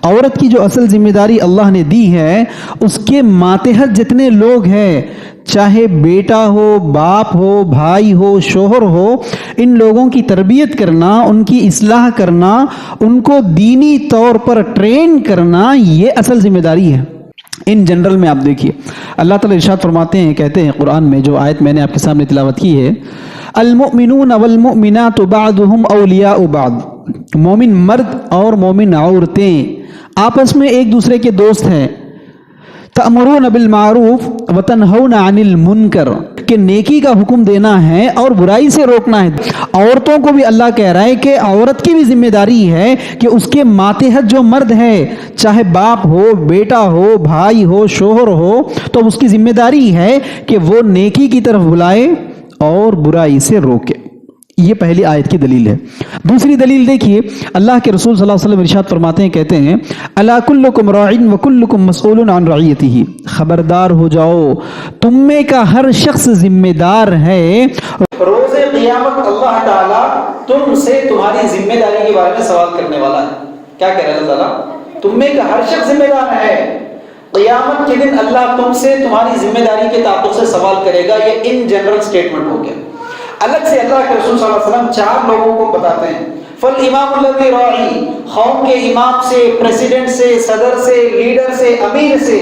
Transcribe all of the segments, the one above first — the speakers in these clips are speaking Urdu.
عورت کی جو اصل ذمہ داری اللہ نے دی ہے، اس کے ماتحت جتنے لوگ ہیں، چاہے بیٹا ہو، باپ ہو، بھائی ہو، شوہر ہو، ان لوگوں کی تربیت کرنا، ان کی اصلاح کرنا، ان کو دینی طور پر ٹرین کرنا، یہ اصل ذمہ داری ہے۔ ان جنرل میں آپ دیکھیے اللہ تعالیٰ ارشاد فرماتے ہیں، کہتے ہیں قرآن میں، جو آیت میں نے آپ کے سامنے تلاوت کی ہے، المؤمنون والمؤمنات بعضهم اولیاء بعض، مومن مرد اور مومن عورتیں آپس میں ایک دوسرے کے دوست ہیں۔ تأمرون بالمعروف وتنہون عن المنکر، کہ نیکی کا حکم دینا ہے اور برائی سے روکنا ہے۔ عورتوں کو بھی اللہ کہہ رہا ہے کہ عورت کی بھی ذمہ داری ہے کہ اس کے ماتحت جو مرد ہے، چاہے باپ ہو، بیٹا ہو، بھائی ہو، شوہر ہو، تو اس کی ذمہ داری ہے کہ وہ نیکی کی طرف بلائے اور برائی سے روکے۔ یہ پہلی آیت کی دلیل ہے۔ دوسری دلیل دیکھیے، اللہ کے رسول صلی اللہ علیہ وسلم ارشاد فرماتے ہیں، کہتے ہیں، الا کلکم راع وکلکم مسئول عن رعیتہ، خبردار ہو جاؤ، تم میں کا ہر شخص ذمہ دار ہے، روز قیامت اللہ تعالیٰ تم سے تمہاری ذمہ داری کے بارے میں سوال کرنے والا ہے۔ کیا کہہ رہا ہے اللہ تعالیٰ؟ تم میں کا ہر شخص ذمہ دار ہے، قیامت کے دن اللہ تم سے تمہاری ذمہ داری کے تعلق سے سوال کرے گا۔ یہ ان جنرل سٹیٹمنٹ ہو گیا۔ الگ سے اللہ کے رسول صلی اللہ علیہ وسلم چار لوگوں کو بتاتے ہیں، فالامام الذی راعی، قوم کے امام سے، پریزیڈنٹ سے، صدر سے، لیڈر سے، امیر سے،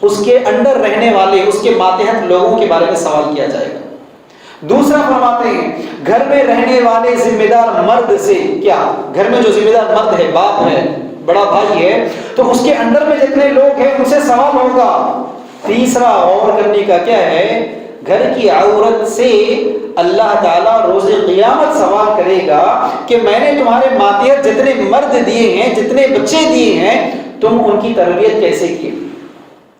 اس کے انڈر رہنے والے، اس کے ماتحت لوگوں کے بارے میں سوال کیا جائے گا۔ دوسرا فرماتے ہیں، گھر میں رہنے والے ذمہ دار مرد سے، کیا گھر میں جو ذمہ دار مرد ہے، باپ ہے، بڑا بھائی ہے، تو اس کے انڈر میں جتنے لوگ ہیں ان سے سوال ہوگا۔ تیسرا غور کرنے کا کیا ہے، گھر کی عورت سے اللہ تعالیٰ روز قیامت سوال کرے گا کہ میں نے تمہارے ماتحت جتنے مرد دیے ہیں، جتنے بچے دیے ہیں، تم ان کی تربیت کیسے کی؟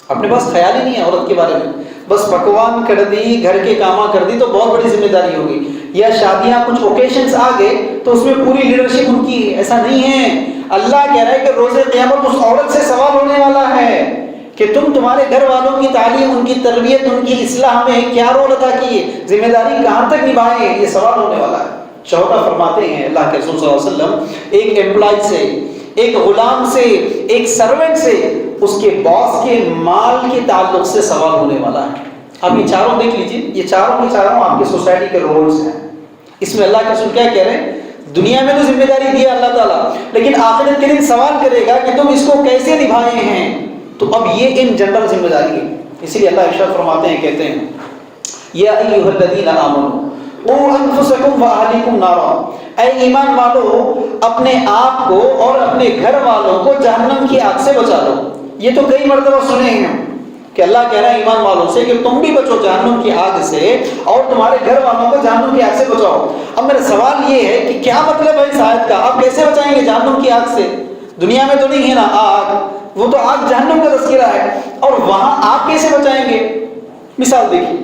اپنے پاس خیال ہی نہیں ہے عورت کے بارے میں، بس پکوان کر دی، گھر کے کاماں کر دی تو بہت بڑی ذمہ داری ہوگی، یا شادیاں کچھ اوکیشنز آ گئے تو اس میں پوری لیڈرشپ ان کی، ایسا نہیں ہے۔ اللہ کہہ رہا ہے کہ روز قیامت اس عورت سے سوال ہونے والا ہے کہ تم تمہارے گھر والوں کی تعلیم، ان کی تربیت، ان کی اصلاح میں کیا رول ادا کیے، ذمہ داری کہاں تک نبھائے، یہ سوال ہونے والا ہے۔ چوتھا فرماتے ہیں اللہ کے رسول صلی اللہ علیہ وسلم، ایک امپلائی سے، ایک غلام سے، ایک سرونٹ سے، اس کے باس کے مال کے تعلق سے سوال ہونے والا ہے۔ اب یہ چاروں دیکھ لیجیے، یہ چاروں کے چاروں آپ کے سوسائٹی کے رولز ہیں۔ اس میں اللہ کے رسول کیا کہہ رہے ہیں، دنیا میں تو ذمہ داری دی ہے اللہ تعالیٰ، لیکن آخرت کے دن سوال کرے گا کہ تم اس کو کیسے نبھائے ہیں۔ تو اب یہ ان جنرل ذمہ داری ہے، اسی لیے اللہ ارشاد فرماتے ہیں، کہتے ہیں، یا ایھا الذین آمنوا قوا انفسکم واہلیکم نارا، اے ایمان والو اپنے آپ کو اور اپنے گھر والوں کو جہنم کی آگ سے بچا لو۔ یہ تو کئی مرتبہ سنے ہیں کہ اللہ کہہ رہا ہے ایمان والوں سے کہ تم بھی بچو جہنم کی آگ سے اور تمہارے گھر والوں کو جہنم کی آگ سے بچاؤ۔ اب میرا سوال یہ ہے کہ کیا مطلب ہے اس آیت کا، آپ کیسے بچائیں گے جہنم کی آگ سے؟ دنیا میں تو نہیں ہے نا آگ، وہ تو آگ جہنم کا تذکرہ ہے، اور وہاں آپ کیسے بچائیں گے؟ مثال دیکھیے،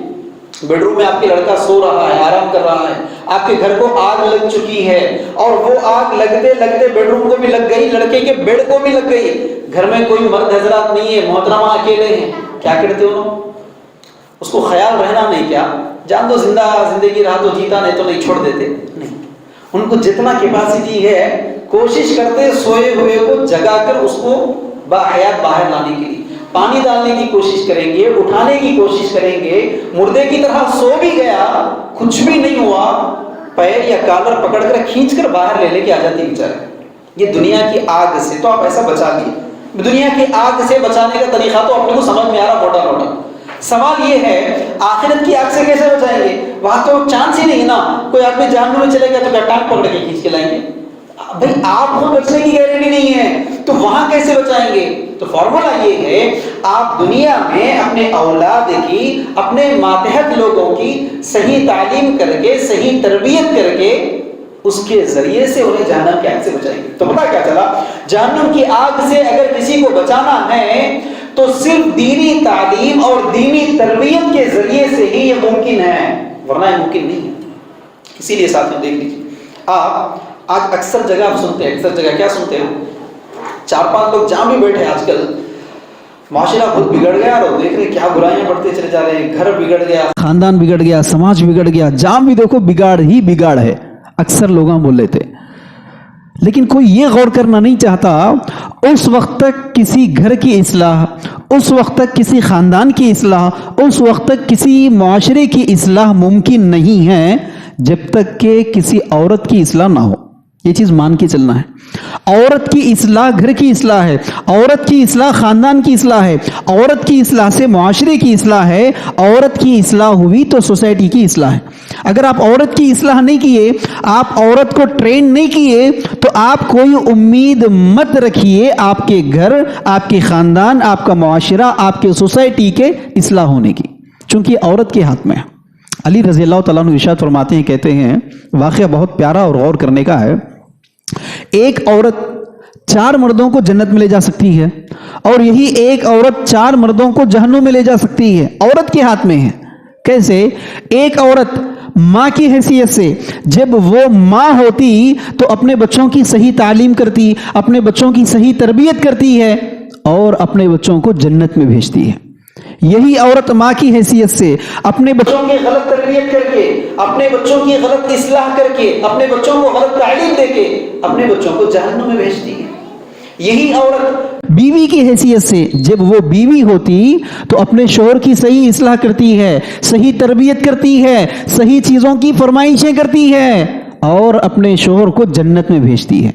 بیڈ روم میں آپ کے لڑکا سو رہا ہے، آرام کر رہا ہے، آپ کے گھر کو آگ لگ چکی ہے، اور وہ آگ لگتے لگتے بیڈ روم کو بھی لگ گئی، لڑکے کے بیڈ کو بھی لگ گئی، گھر میں کوئی مرد حضرات نہیں ہے، محترمہ اکیلے ہیں، کیا کرتے ہو لوگ؟ اس کو خیال رہنا نہیں، کیا جان دو زندگی رہا تو جیتا، نہیں تو نہیں، چھوڑ دیتے نہیں۔ ان کو جتنا کیپیسٹی ہے کوشش کرتے سوئے ہوئے کو جگا کر اس کو باحیات باہر لانے کے لیے، پانی ڈالنے کی کوشش کریں گے، اٹھانے کی کوشش کریں گے، مردے کی طرح سو بھی گیا، کچھ بھی نہیں ہوا، پیر یا کالر پکڑ کر کھینچ کر باہر لے کے آ جاتی بیچارے۔ یہ دنیا کی آگ سے تو آپ ایسا بچا لیے، دنیا کی آگ سے بچانے کا طریقہ تو اپنے کو سمجھ میں آ رہا موٹا موٹا۔ سوال یہ ہے آخرت کی آگ سے کیسے بچائیں گے؟ وہاں تو چانس ہی نہیں نا، کوئی آدمی جہنم میں چلے گیا تو کیا ٹانگ پکڑ کے کھینچ کے لائیں گے؟ بھائی آپ کو بچنے کی گارنٹی نہیں ہے، تو وہاں کیسے بچائیں گے؟ تو فارمولا یہ ہے، آپ دنیا میں اپنے اولاد کی، اپنے ماتحت لوگوں کی صحیح تعلیم کر کے، صحیح تربیت کر کے، اس کے ذریعے سے انہیں جہنم کی آگ سے بچائیں گے۔ تو پتہ کیا چلا، جہنم کی آگ سے اگر کسی کو بچانا ہے تو صرف دینی تعلیم اور دینی تربیت کے ذریعے سے ہی یہ ممکن ہے، ورنہ یہ ممکن نہیں ہے۔ اسی لیے ساتھیوں دیکھ لیجیے، آپ آج اکثر جگہ آپ سنتے ہیں، اکثر جگہ کیا سنتے ہو، 4-5 لوگ جہاں بھی بیٹھے آج کل، معاشرہ خود بگڑ گیا، اور دیکھ رہے کیا برائیاں بڑھتے چلے جا رہے ہیں، گھر بگڑ گیا، خاندان بگڑ گیا، سماج بگڑ گیا، جہاں بھی دیکھو بگاڑ ہی بگاڑ ہے، اکثر لوگ بول لیتے۔ لیکن کوئی یہ غور کرنا نہیں چاہتا اس وقت تک کسی گھر کی اصلاح، اس وقت تک کسی خاندان کی اصلاح، اس وقت تک کسی معاشرے کی اصلاح ممکن نہیں ہے جب تک کہ کسی عورت کی اصلاح نہ ہو. یہ چیز مان کے چلنا ہے. عورت کی اصلاح گھر کی اصلاح ہے، عورت کی اصلاح خاندان کی اصلاح ہے، عورت کی اصلاح سے معاشرے کی اصلاح ہے، عورت کی اصلاح ہوئی تو سوسائٹی کی اصلاح ہے. اگر آپ عورت کی اصلاح نہیں کیے، آپ عورت کو ٹرین نہیں کیے، تو آپ کوئی امید مت رکھیے آپ کے گھر، آپ کے خاندان، آپ کا معاشرہ، آپ کے سوسائٹی کے اصلاح ہونے کی، چونکہ عورت کے ہاتھ میں ہے. علی رضی اللہ تعالیٰ عنہ ارشاد فرماتے ہیں، کہتے ہیں، واقعہ بہت پیارا اور غور کرنے کا ہے. ایک عورت 4 مردوں کو جنت میں لے جا سکتی ہے، اور یہی ایک عورت 4 مردوں کو جہنم میں لے جا سکتی ہے. عورت کے ہاتھ میں ہے. کیسے؟ ایک عورت ماں کی حیثیت سے جب وہ ماں ہوتی تو اپنے بچوں کی صحیح تعلیم کرتی، اپنے بچوں کی صحیح تربیت کرتی ہے اور اپنے بچوں کو جنت میں بھیجتی ہے. یہی عورت ماں کی حیثیت سے اپنے بچوں کی غلط تربیت کر کے، اپنے بچوں کی غلط اصلاح کر کے، اپنے بچوں کو غلط تعلیم دے کے اپنے بچوں کو جہنم میں بھیجتی ہے. یہی عورت بیوی کی حیثیت سے جب وہ بیوی ہوتی تو اپنے شوہر کی صحیح اصلاح کرتی ہے، صحیح تربیت کرتی ہے، صحیح چیزوں کی فرمائشیں کرتی ہے اور اپنے شوہر کو جنت میں بھیجتی ہے.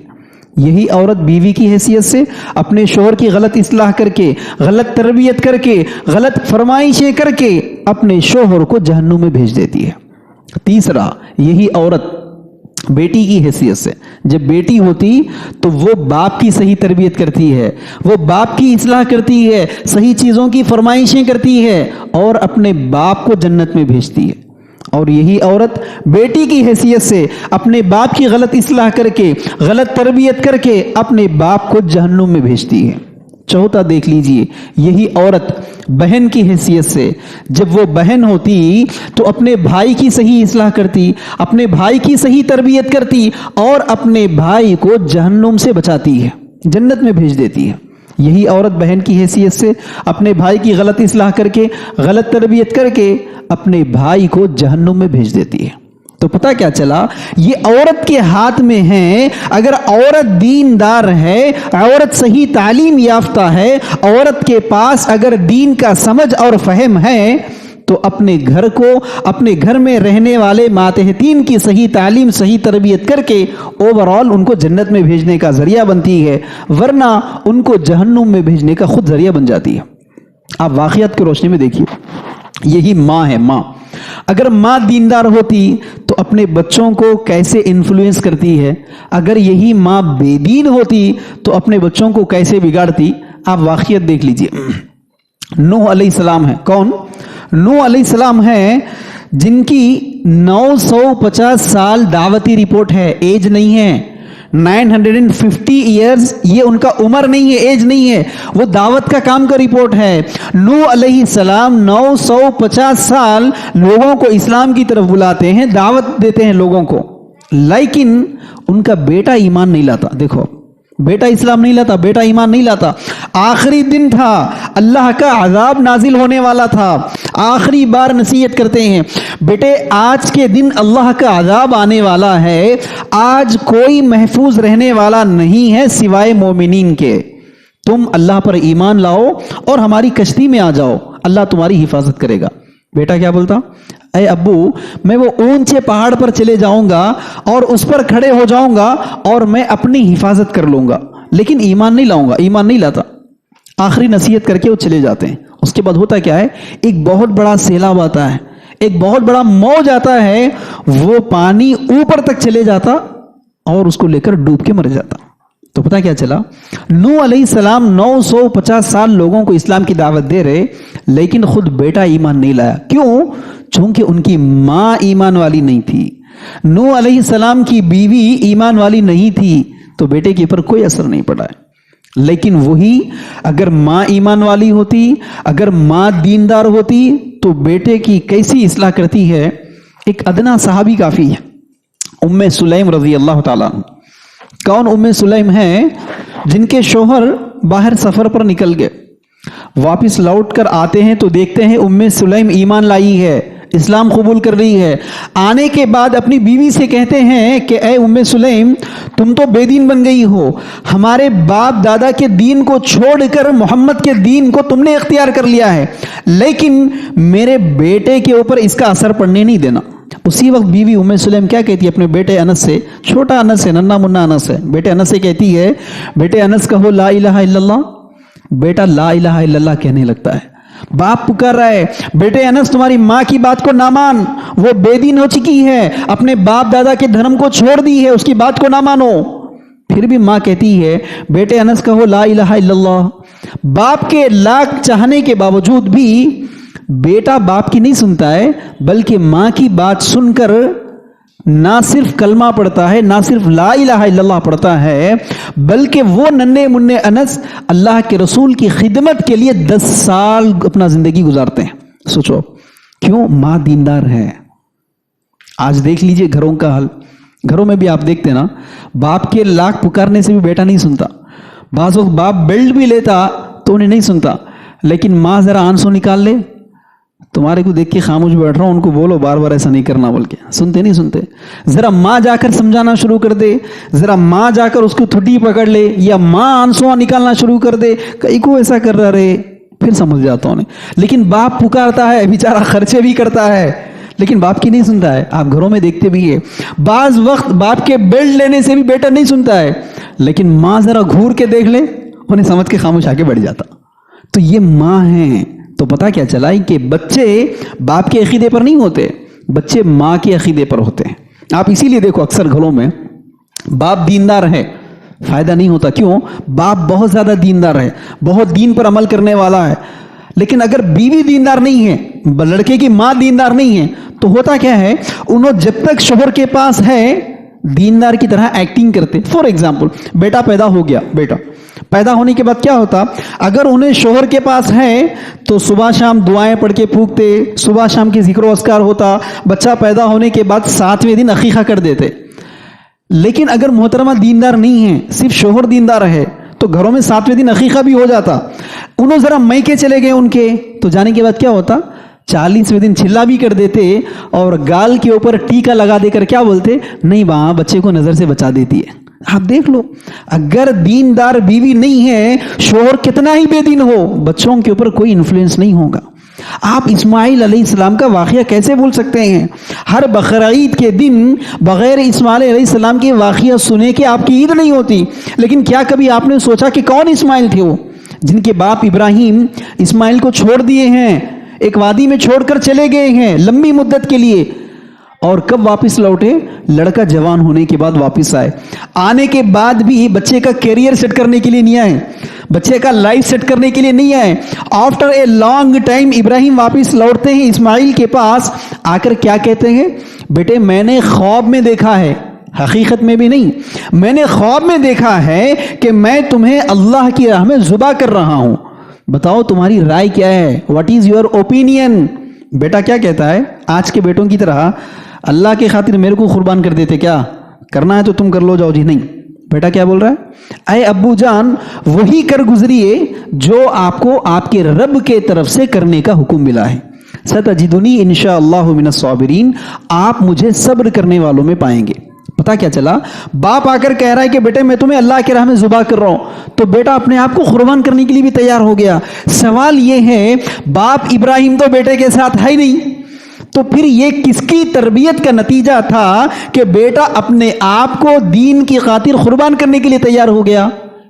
یہی عورت بیوی کی حیثیت سے اپنے شوہر کی غلط اصلاح کر کے، غلط تربیت کر کے، غلط فرمائشیں کر کے اپنے شوہر کو جہنم میں بھیج دیتی ہے. تیسرا، یہی عورت بیٹی کی حیثیت سے جب بیٹی ہوتی تو وہ باپ کی صحیح تربیت کرتی ہے، وہ باپ کی اصلاح کرتی ہے، صحیح چیزوں کی فرمائشیں کرتی ہے اور اپنے باپ کو جنت میں بھیجتی ہے. اور یہی عورت بیٹی کی حیثیت سے اپنے باپ کی غلط اصلاح کر کے، غلط تربیت کر کے اپنے باپ کو جہنم میں بھیجتی ہے. چوتھا دیکھ لیجئے، یہی عورت بہن کی حیثیت سے جب وہ بہن ہوتی تو اپنے بھائی کی صحیح اصلاح کرتی، اپنے بھائی کی صحیح تربیت کرتی اور اپنے بھائی کو جہنم سے بچاتی ہے، جنت میں بھیج دیتی ہے. یہی عورت بہن کی حیثیت سے اپنے بھائی کی غلط اصلاح کر کے، غلط تربیت کر کے اپنے بھائی کو جہنم میں بھیج دیتی ہے. تو پتہ کیا چلا؟ یہ عورت کے ہاتھ میں ہے. اگر عورت دیندار ہے، عورت صحیح تعلیم یافتہ ہے، عورت کے پاس اگر دین کا سمجھ اور فہم ہے تو اپنے گھر کو، اپنے گھر میں رہنے والے ماتحتین کی صحیح تعلیم، صحیح تربیت کر کے اوورال ان کو جنت میں بھیجنے کا ذریعہ بنتی ہے، ورنہ ان کو جہنم میں بھیجنے کا خود ذریعہ بن جاتی ہے. آپ واقعات کی روشنی میں دیکھیے، یہی ماں ہے. ماں اگر ماں دیندار ہوتی تو اپنے بچوں کو کیسے انفلوئنس کرتی ہے، اگر یہی ماں بے دین ہوتی تو اپنے بچوں کو کیسے بگاڑتی. آپ واقعات دیکھ لیجئے. نوح علیہ السلام ہے. کون؟ نوح علیہ السلام ہے جن کی 950 سال دعوتی رپورٹ ہے، ایج نہیں ہے. 950 ایئرز یہ ان کا عمر نہیں ہے، ایج نہیں ہے، وہ دعوت کا کام کا رپورٹ ہے. نوح علیہ السلام 950 سال لوگوں کو اسلام کی طرف بلاتے ہیں، دعوت دیتے ہیں لوگوں کو، لیکن ان کا بیٹا ایمان نہیں لاتا. دیکھو، بیٹا اسلام نہیں لاتا، بیٹا ایمان نہیں لاتا. آخری دن تھا، اللہ کا عذاب نازل ہونے والا تھا. آخری بار نصیحت کرتے ہیں، بیٹے آج کے دن اللہ کا عذاب آنے والا ہے، آج کوئی محفوظ رہنے والا نہیں ہے سوائے مومنین کے. تم اللہ پر ایمان لاؤ اور ہماری کشتی میں آ جاؤ، اللہ تمہاری حفاظت کرے گا. بیٹا کیا بولتا؟ اے ابو، میں وہ اونچے پہاڑ پر چلے جاؤں گا اور اس پر کھڑے ہو جاؤں گا اور میں اپنی حفاظت کر لوں گا، لیکن ایمان نہیں لاؤں گا. ایمان نہیں لاتا. آخری نصیحت کر کے وہ چلے جاتے ہیں. اس کے بعد ہوتا کیا ہے؟ ایک بہت بڑا سیلاب آتا ہے، ایک بہت بڑا موج آتا ہے، وہ پانی اوپر تک چلے جاتا اور اس کو لے کر ڈوب کے مر جاتا. تو پتہ کیا چلا؟ نوح علیہ السلام 950 سال لوگوں کو اسلام کی دعوت دے رہے، لیکن خود بیٹا ایمان نہیں لایا. کیوں؟ چونکہ ان کی ماں ایمان والی نہیں تھی. نوح علیہ السلام کی بیوی ایمان والی نہیں تھی تو بیٹے کے پر کوئی اثر نہیں پڑا ہے. لیکن وہی اگر ماں ایمان والی ہوتی، اگر ماں دیندار ہوتی تو بیٹے کی کیسی اصلاح کرتی ہے. ایک ادنا صحابی کافی ہے، ام سلیم رضی اللہ تعالیٰ. کون ام سلیم ہیں؟ جن کے شوہر باہر سفر پر نکل گئے، واپس لوٹ کر آتے ہیں تو دیکھتے ہیں ام سلیم ایمان لائی ہے، اسلام قبول کر رہی ہے. آنے کے بعد اپنی بیوی سے کہتے ہیں کہ اے ام سلیم تم تو بے دین بن گئی ہو, ہمارے باپ دادا کے دین کو چھوڑ کر محمد کے دین کو تم نے اختیار کر لیا ہے, لیکن میرے بیٹے کے اوپر اس کا اثر پڑنے نہیں دینا. اسی وقت بیوی ام سلیم کیا کہتی ہے اپنے بیٹے انس سے, چھوٹا انس ہے, ننا منا انس ہے, بیٹے انس سے کہتی ہے بیٹے انس کہو لا الہ الا اللہ. بیٹا لا الہ الا اللہ کہنے لگتا ہے. باپ پکار رہا ہے بیٹے انس تمہاری ماں کی بات کو نہ مان, وہ بے دین ہو چکی ہے, اپنے باپ دادا کے دھرم کو چھوڑ دی ہے, اس کی بات کو نہ مانو. پھر بھی ماں کہتی ہے بیٹے انس کہو لا الہ الا اللہ. باپ کے لاکھ چاہنے کے باوجود بھی بیٹا باپ کی نہیں سنتا ہے, بلکہ ماں کی بات سن کر نہ صرف کلمہ پڑھتا ہے, نہ صرف لا الہ الا اللہ پڑھتا ہے, بلکہ وہ ننھے منھے انس اللہ کے رسول کی خدمت کے لیے 10 سال اپنا زندگی گزارتے ہیں. سوچو کیوں؟ ماں دیندار ہے. آج دیکھ لیجئے گھروں کا حال, گھروں میں بھی آپ دیکھتے نا, باپ کے لاکھ پکارنے سے بھی بیٹا نہیں سنتا. بعض وقت باپ بیلٹ بھی لیتا تو انہیں نہیں سنتا, لیکن ماں ذرا آنسو نکال لے, تمہارے کو دیکھ کے خاموش بیٹھ رہا ہوں, ان کو بولو بار بار ایسا نہیں کرنا بول کے, سنتے نہیں سنتے. ذرا ماں جا کر سمجھانا شروع کر دے, ذرا ماں جا کر اس کو تھٹی پکڑ لے, یا ماں آنسو نکالنا شروع کر دے, کئی کو ایسا کر رہا رہے, پھر سمجھ جاتا ہوں. لیکن باپ پکارتا ہے, بیچارہ خرچے بھی کرتا ہے, لیکن باپ کی نہیں سنتا ہے. آپ گھروں میں دیکھتے بھی ہے, بعض وقت باپ کے بیلٹ لینے سے بھی بیٹا نہیں سنتا ہے, لیکن ماں ذرا گھور کے دیکھ لے, انہیں سمجھ کے خاموش آ کے بیٹھ جاتا. تو یہ ماں ہیں. تو پتا کیا چلا کہ بچے باپ کے عقیدے پر نہیں ہوتے, بچے ماں کے عقیدے پر ہوتے ہیں. آپ اسی لیے دیکھو اکثر گھروں میں باپ دیندار ہے, فائدہ نہیں ہوتا. کیوں؟ باپ بہت زیادہ دیندار ہے, بہت دین پر عمل کرنے والا ہے, لیکن اگر بیوی دیندار نہیں ہے, لڑکے کی ماں دیندار نہیں ہے, تو ہوتا کیا ہے, انہوں جب تک شوہر کے پاس ہے دیندار کی طرح ایکٹنگ کرتے. فور ایگزامپل بیٹا پیدا ہو گیا, بیٹا پیدا ہونے کے بعد کیا ہوتا, اگر انہیں شوہر کے پاس ہے تو صبح شام دعائیں پڑھ کے پھونکتے, صبح شام کی ذکر و اذکار ہوتا, بچہ پیدا ہونے کے بعد 7ویں دن عقیقہ کر دیتے. لیکن اگر محترمہ دیندار نہیں ہے, صرف شوہر دیندار ہے, تو گھروں میں 7ویں دن عقیقہ بھی ہو جاتا. انہوں ذرا میکے چلے گئے ان کے, تو جانے کے بعد کیا ہوتا, 40ویں دن چلا بھی کر دیتے, اور گال کے اوپر ٹیکا لگا دے کر کیا بولتے, نہیں وہاں بچے کو نظر سے بچا دیتی ہے. آپ دیکھ لو, اگر دیندار بیوی نہیں ہے, شوہر کتنا ہی بے دین ہو, بچوں کے اوپر کوئی انفلوئنس نہیں ہوگا. آپ اسماعیل علیہ السلام کا واقعہ کیسے بھول سکتے ہیں؟ ہر بقرعید کے دن بغیر اسماعیل علیہ السلام کے واقعہ سنے کہ آپ کی عید نہیں ہوتی. لیکن کیا کبھی آپ نے سوچا کہ کون اسماعیل تھے وہ, جن کے باپ ابراہیم اسماعیل کو چھوڑ دیے ہیں, ایک وادی میں چھوڑ کر چلے گئے ہیں لمبی مدت کے لیے, اور کب واپس لوٹے؟ لڑکا جوان ہونے کے بعد واپس آئے. آنے کے بعد بھی بچے کا کیریئر سیٹ کرنے کے لیے نہیں آئے, بچے کا لائف سیٹ کرنے کے لیے نہیں آئے. آفٹر اے لانگ ٹائم ابراہیم واپس لوٹتے ہیں اسماعیل کے پاس, آ کر کیا کہتے ہیں, بیٹے میں نے خواب میں دیکھا ہے, حقیقت میں بھی نہیں, میں نے خواب میں دیکھا ہے کہ میں تمہیں اللہ کی راہ میں ذبح کر رہا ہوں, بتاؤ تمہاری رائے کیا ہے, واٹ از یور اوپینین. بیٹا کیا کہتا ہے, آج کے بیٹوں کی طرح اللہ کے خاطر میرے کو قربان کر دیتے, کیا کرنا ہے تو تم کر لو, جاؤ جی. نہیں, بیٹا کیا بول رہا ہے, اے ابو جان وہی کر گزریے جو آپ کو آپ کے رب کے طرف سے کرنے کا حکم ملا ہے. ستجدنی انشاءاللہ من الصابرین, آپ مجھے صبر کرنے والوں میں پائیں گے. پتا کیا چلا, باپ آ کر کہہ رہا ہے کہ بیٹے میں تمہیں اللہ کے راہ میں ذبح کر رہا ہوں, تو بیٹا اپنے آپ کو قربان کرنے کے لیے بھی تیار ہو گیا. سوال یہ ہے, باپ ابراہیم تو بیٹے کے ساتھ ہے ہی نہیں, تو پھر یہ کس کی تربیت کا نتیجہ تھا کہ بیٹا اپنے آپ کو دین کی خاطر قربان کرنے کے لیے تیار ہو گیا؟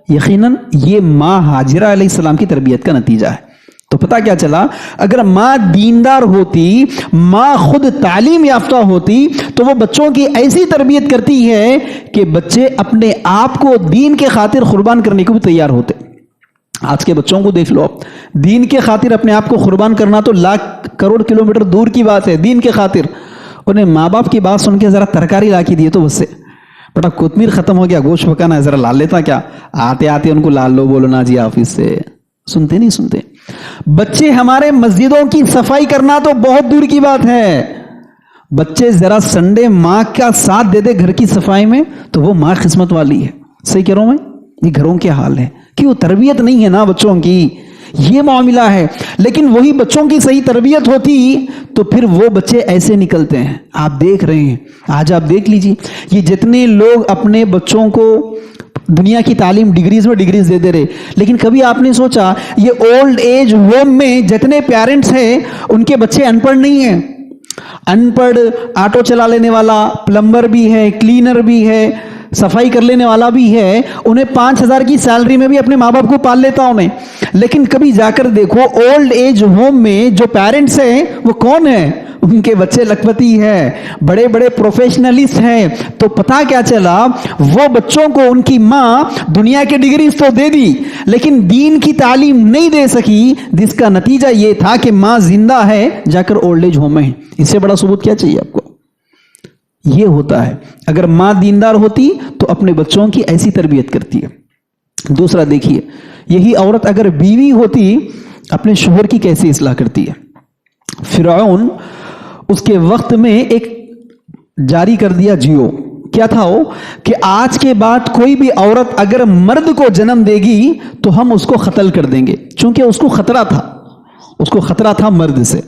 یقیناً یہ ماں ہاجرہ علیہ السلام کی تربیت کا نتیجہ ہے. تو پتا کیا چلا, اگر ماں دیندار ہوتی, ماں خود تعلیم یافتہ ہوتی, تو وہ بچوں کی ایسی تربیت کرتی ہے کہ بچے اپنے آپ کو دین کے خاطر قربان کرنے کو بھی تیار ہوتے. آج کے بچوں کو دیکھ لو, دین کے خاطر اپنے آپ کو قربان کرنا تو لاکھ کروڑ کلومیٹر دور کی بات ہے. دین کے خاطر انہیں ماں باپ کی بات سن کے ذرا ترکاری لا کے دیے تو بس سے, بیٹا کوتمیر ختم ہو گیا, گوشت پکانا ہے, ذرا لال لیتا کیا, آتے آتے ان کو لال لو بولو نا جی آفس سے, سنتے نہیں سنتے. بچے ہمارے مسجدوں کی صفائی کرنا تو بہت دور کی بات ہے, بچے ذرا سنڈے ماں کا ساتھ دے دے گھر کی صفائی میں تو وہ ماں قسمت والی ہے. صحیح کہہ رہا ہوں میں, یہ گھروں کے حال ہے. کیوں؟ تربیت نہیں ہے نا بچوں کی. یہ معاملہ ہے. لیکن وہی بچوں کی صحیح تربیت ہوتی تو پھر وہ بچے ایسے نکلتے ہیں. آپ دیکھ رہے ہیں آج، آپ دیکھ لیجیے یہ جتنے لوگ اپنے بچوں کو دنیا کی تعلیم ڈگریز میں ڈگریز دیتے رہے، لیکن کبھی آپ نے سوچا یہ اولڈ ایج ہوم میں جتنے پیرنٹس ہیں ان کے بچے ان پڑھ نہیں ہیں؟ ان پڑھ آٹو چلا لینے والا، پلمبر بھی ہے، کلینر بھی ہے، صفائی کر لینے والا بھی ہے، انہیں 5,000 کی سیلری میں بھی اپنے ماں باپ کو پال لیتا انہیں. لیکن کبھی جا کر دیکھو اولڈ ایج ہوم میں جو پیرنٹس ہیں وہ کون ہیں؟ ان کے بچے لکھپتی ہیں، بڑے بڑے پروفیشنلسٹ ہیں. تو پتا کیا چلا، وہ بچوں کو ان کی ماں دنیا کے ڈگریز تو دے دی لیکن دین کی تعلیم نہیں دے سکی، جس کا نتیجہ یہ تھا کہ ماں زندہ ہے جا کر اولڈ ایج ہوم میں ہے. اس سے بڑا ثبوت کیا چاہیے آپ کو؟ یہ ہوتا ہے. اگر ماں دیندار ہوتی تو اپنے بچوں کی ایسی تربیت کرتی ہے. دوسرا دیکھیے، یہی عورت اگر بیوی ہوتی اپنے شوہر کی کیسی اصلاح کرتی ہے. فرعون اس کے وقت میں ایک جاری کر دیا جیو. کیا تھا وہ؟ کہ آج کے بعد کوئی بھی عورت اگر مرد کو جنم دے گی تو ہم اس کو قتل کر دیں گے. چونکہ اس کو خطرہ تھا مرد سے،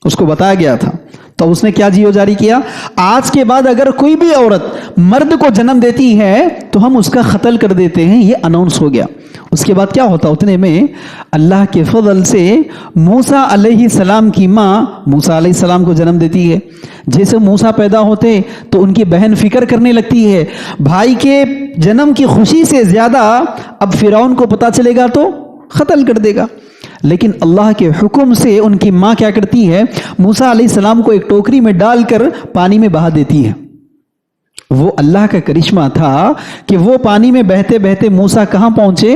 اس کو بتایا گیا تھا. تو اس نے کیا جیو جاری کیا؟ آج کے بعد اگر کوئی بھی عورت مرد کو جنم دیتی ہے تو ہم اس کا قتل کر دیتے ہیں. یہ اناؤنس ہو گیا. اس کے بعد کیا ہوتا؟ اتنے میں اللہ کے فضل سے موسیٰ علیہ السلام کی ماں موسیٰ علیہ السلام کو جنم دیتی ہے. جیسے موسیٰ پیدا ہوتے تو ان کی بہن فکر کرنے لگتی ہے. بھائی کے جنم کی خوشی سے زیادہ اب فرعون کو پتا چلے گا تو قتل کر دے گا. لیکن اللہ کے حکم سے ان کی ماں کیا کرتی ہے؟ موسیٰ علیہ السلام کو ایک ٹوکری میں ڈال کر پانی میں بہا دیتی ہے. وہ اللہ کا کرشمہ تھا کہ وہ پانی میں بہتے بہتے موسیٰ کہاں پہنچے؟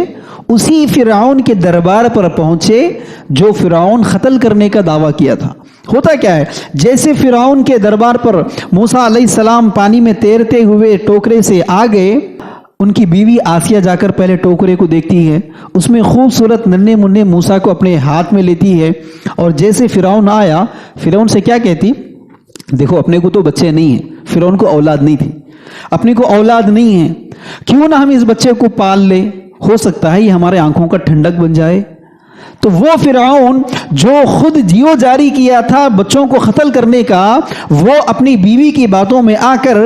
اسی فرعون کے دربار پر پہنچے جو فرعون قتل کرنے کا دعویٰ کیا تھا. ہوتا کیا ہے، جیسے فرعون کے دربار پر موسیٰ علیہ السلام پانی میں تیرتے ہوئے ٹوکرے سے آ گئے، ان کی بیوی آسیہ جا کر پہلے ٹوکرے کو دیکھتی ہے، اس میں خوبصورت ننھے منھے موسیٰ کو اپنے ہاتھ میں لیتی ہے، اور جیسے فرعون آیا، فرعون سے کیا کہتی؟ دیکھو اپنے کو تو بچے نہیں ہیں، فرعون کو اولاد نہیں تھی، اپنے کو اولاد نہیں ہے، کیوں نہ ہم اس بچے کو پال لے، ہو سکتا ہے یہ ہمارے آنکھوں کا ٹھنڈک بن جائے. تو وہ فرعون جو خود جیو جاری کیا تھا بچوں کو قتل کرنے کا، وہ اپنی بیوی کی باتوں میں آ کر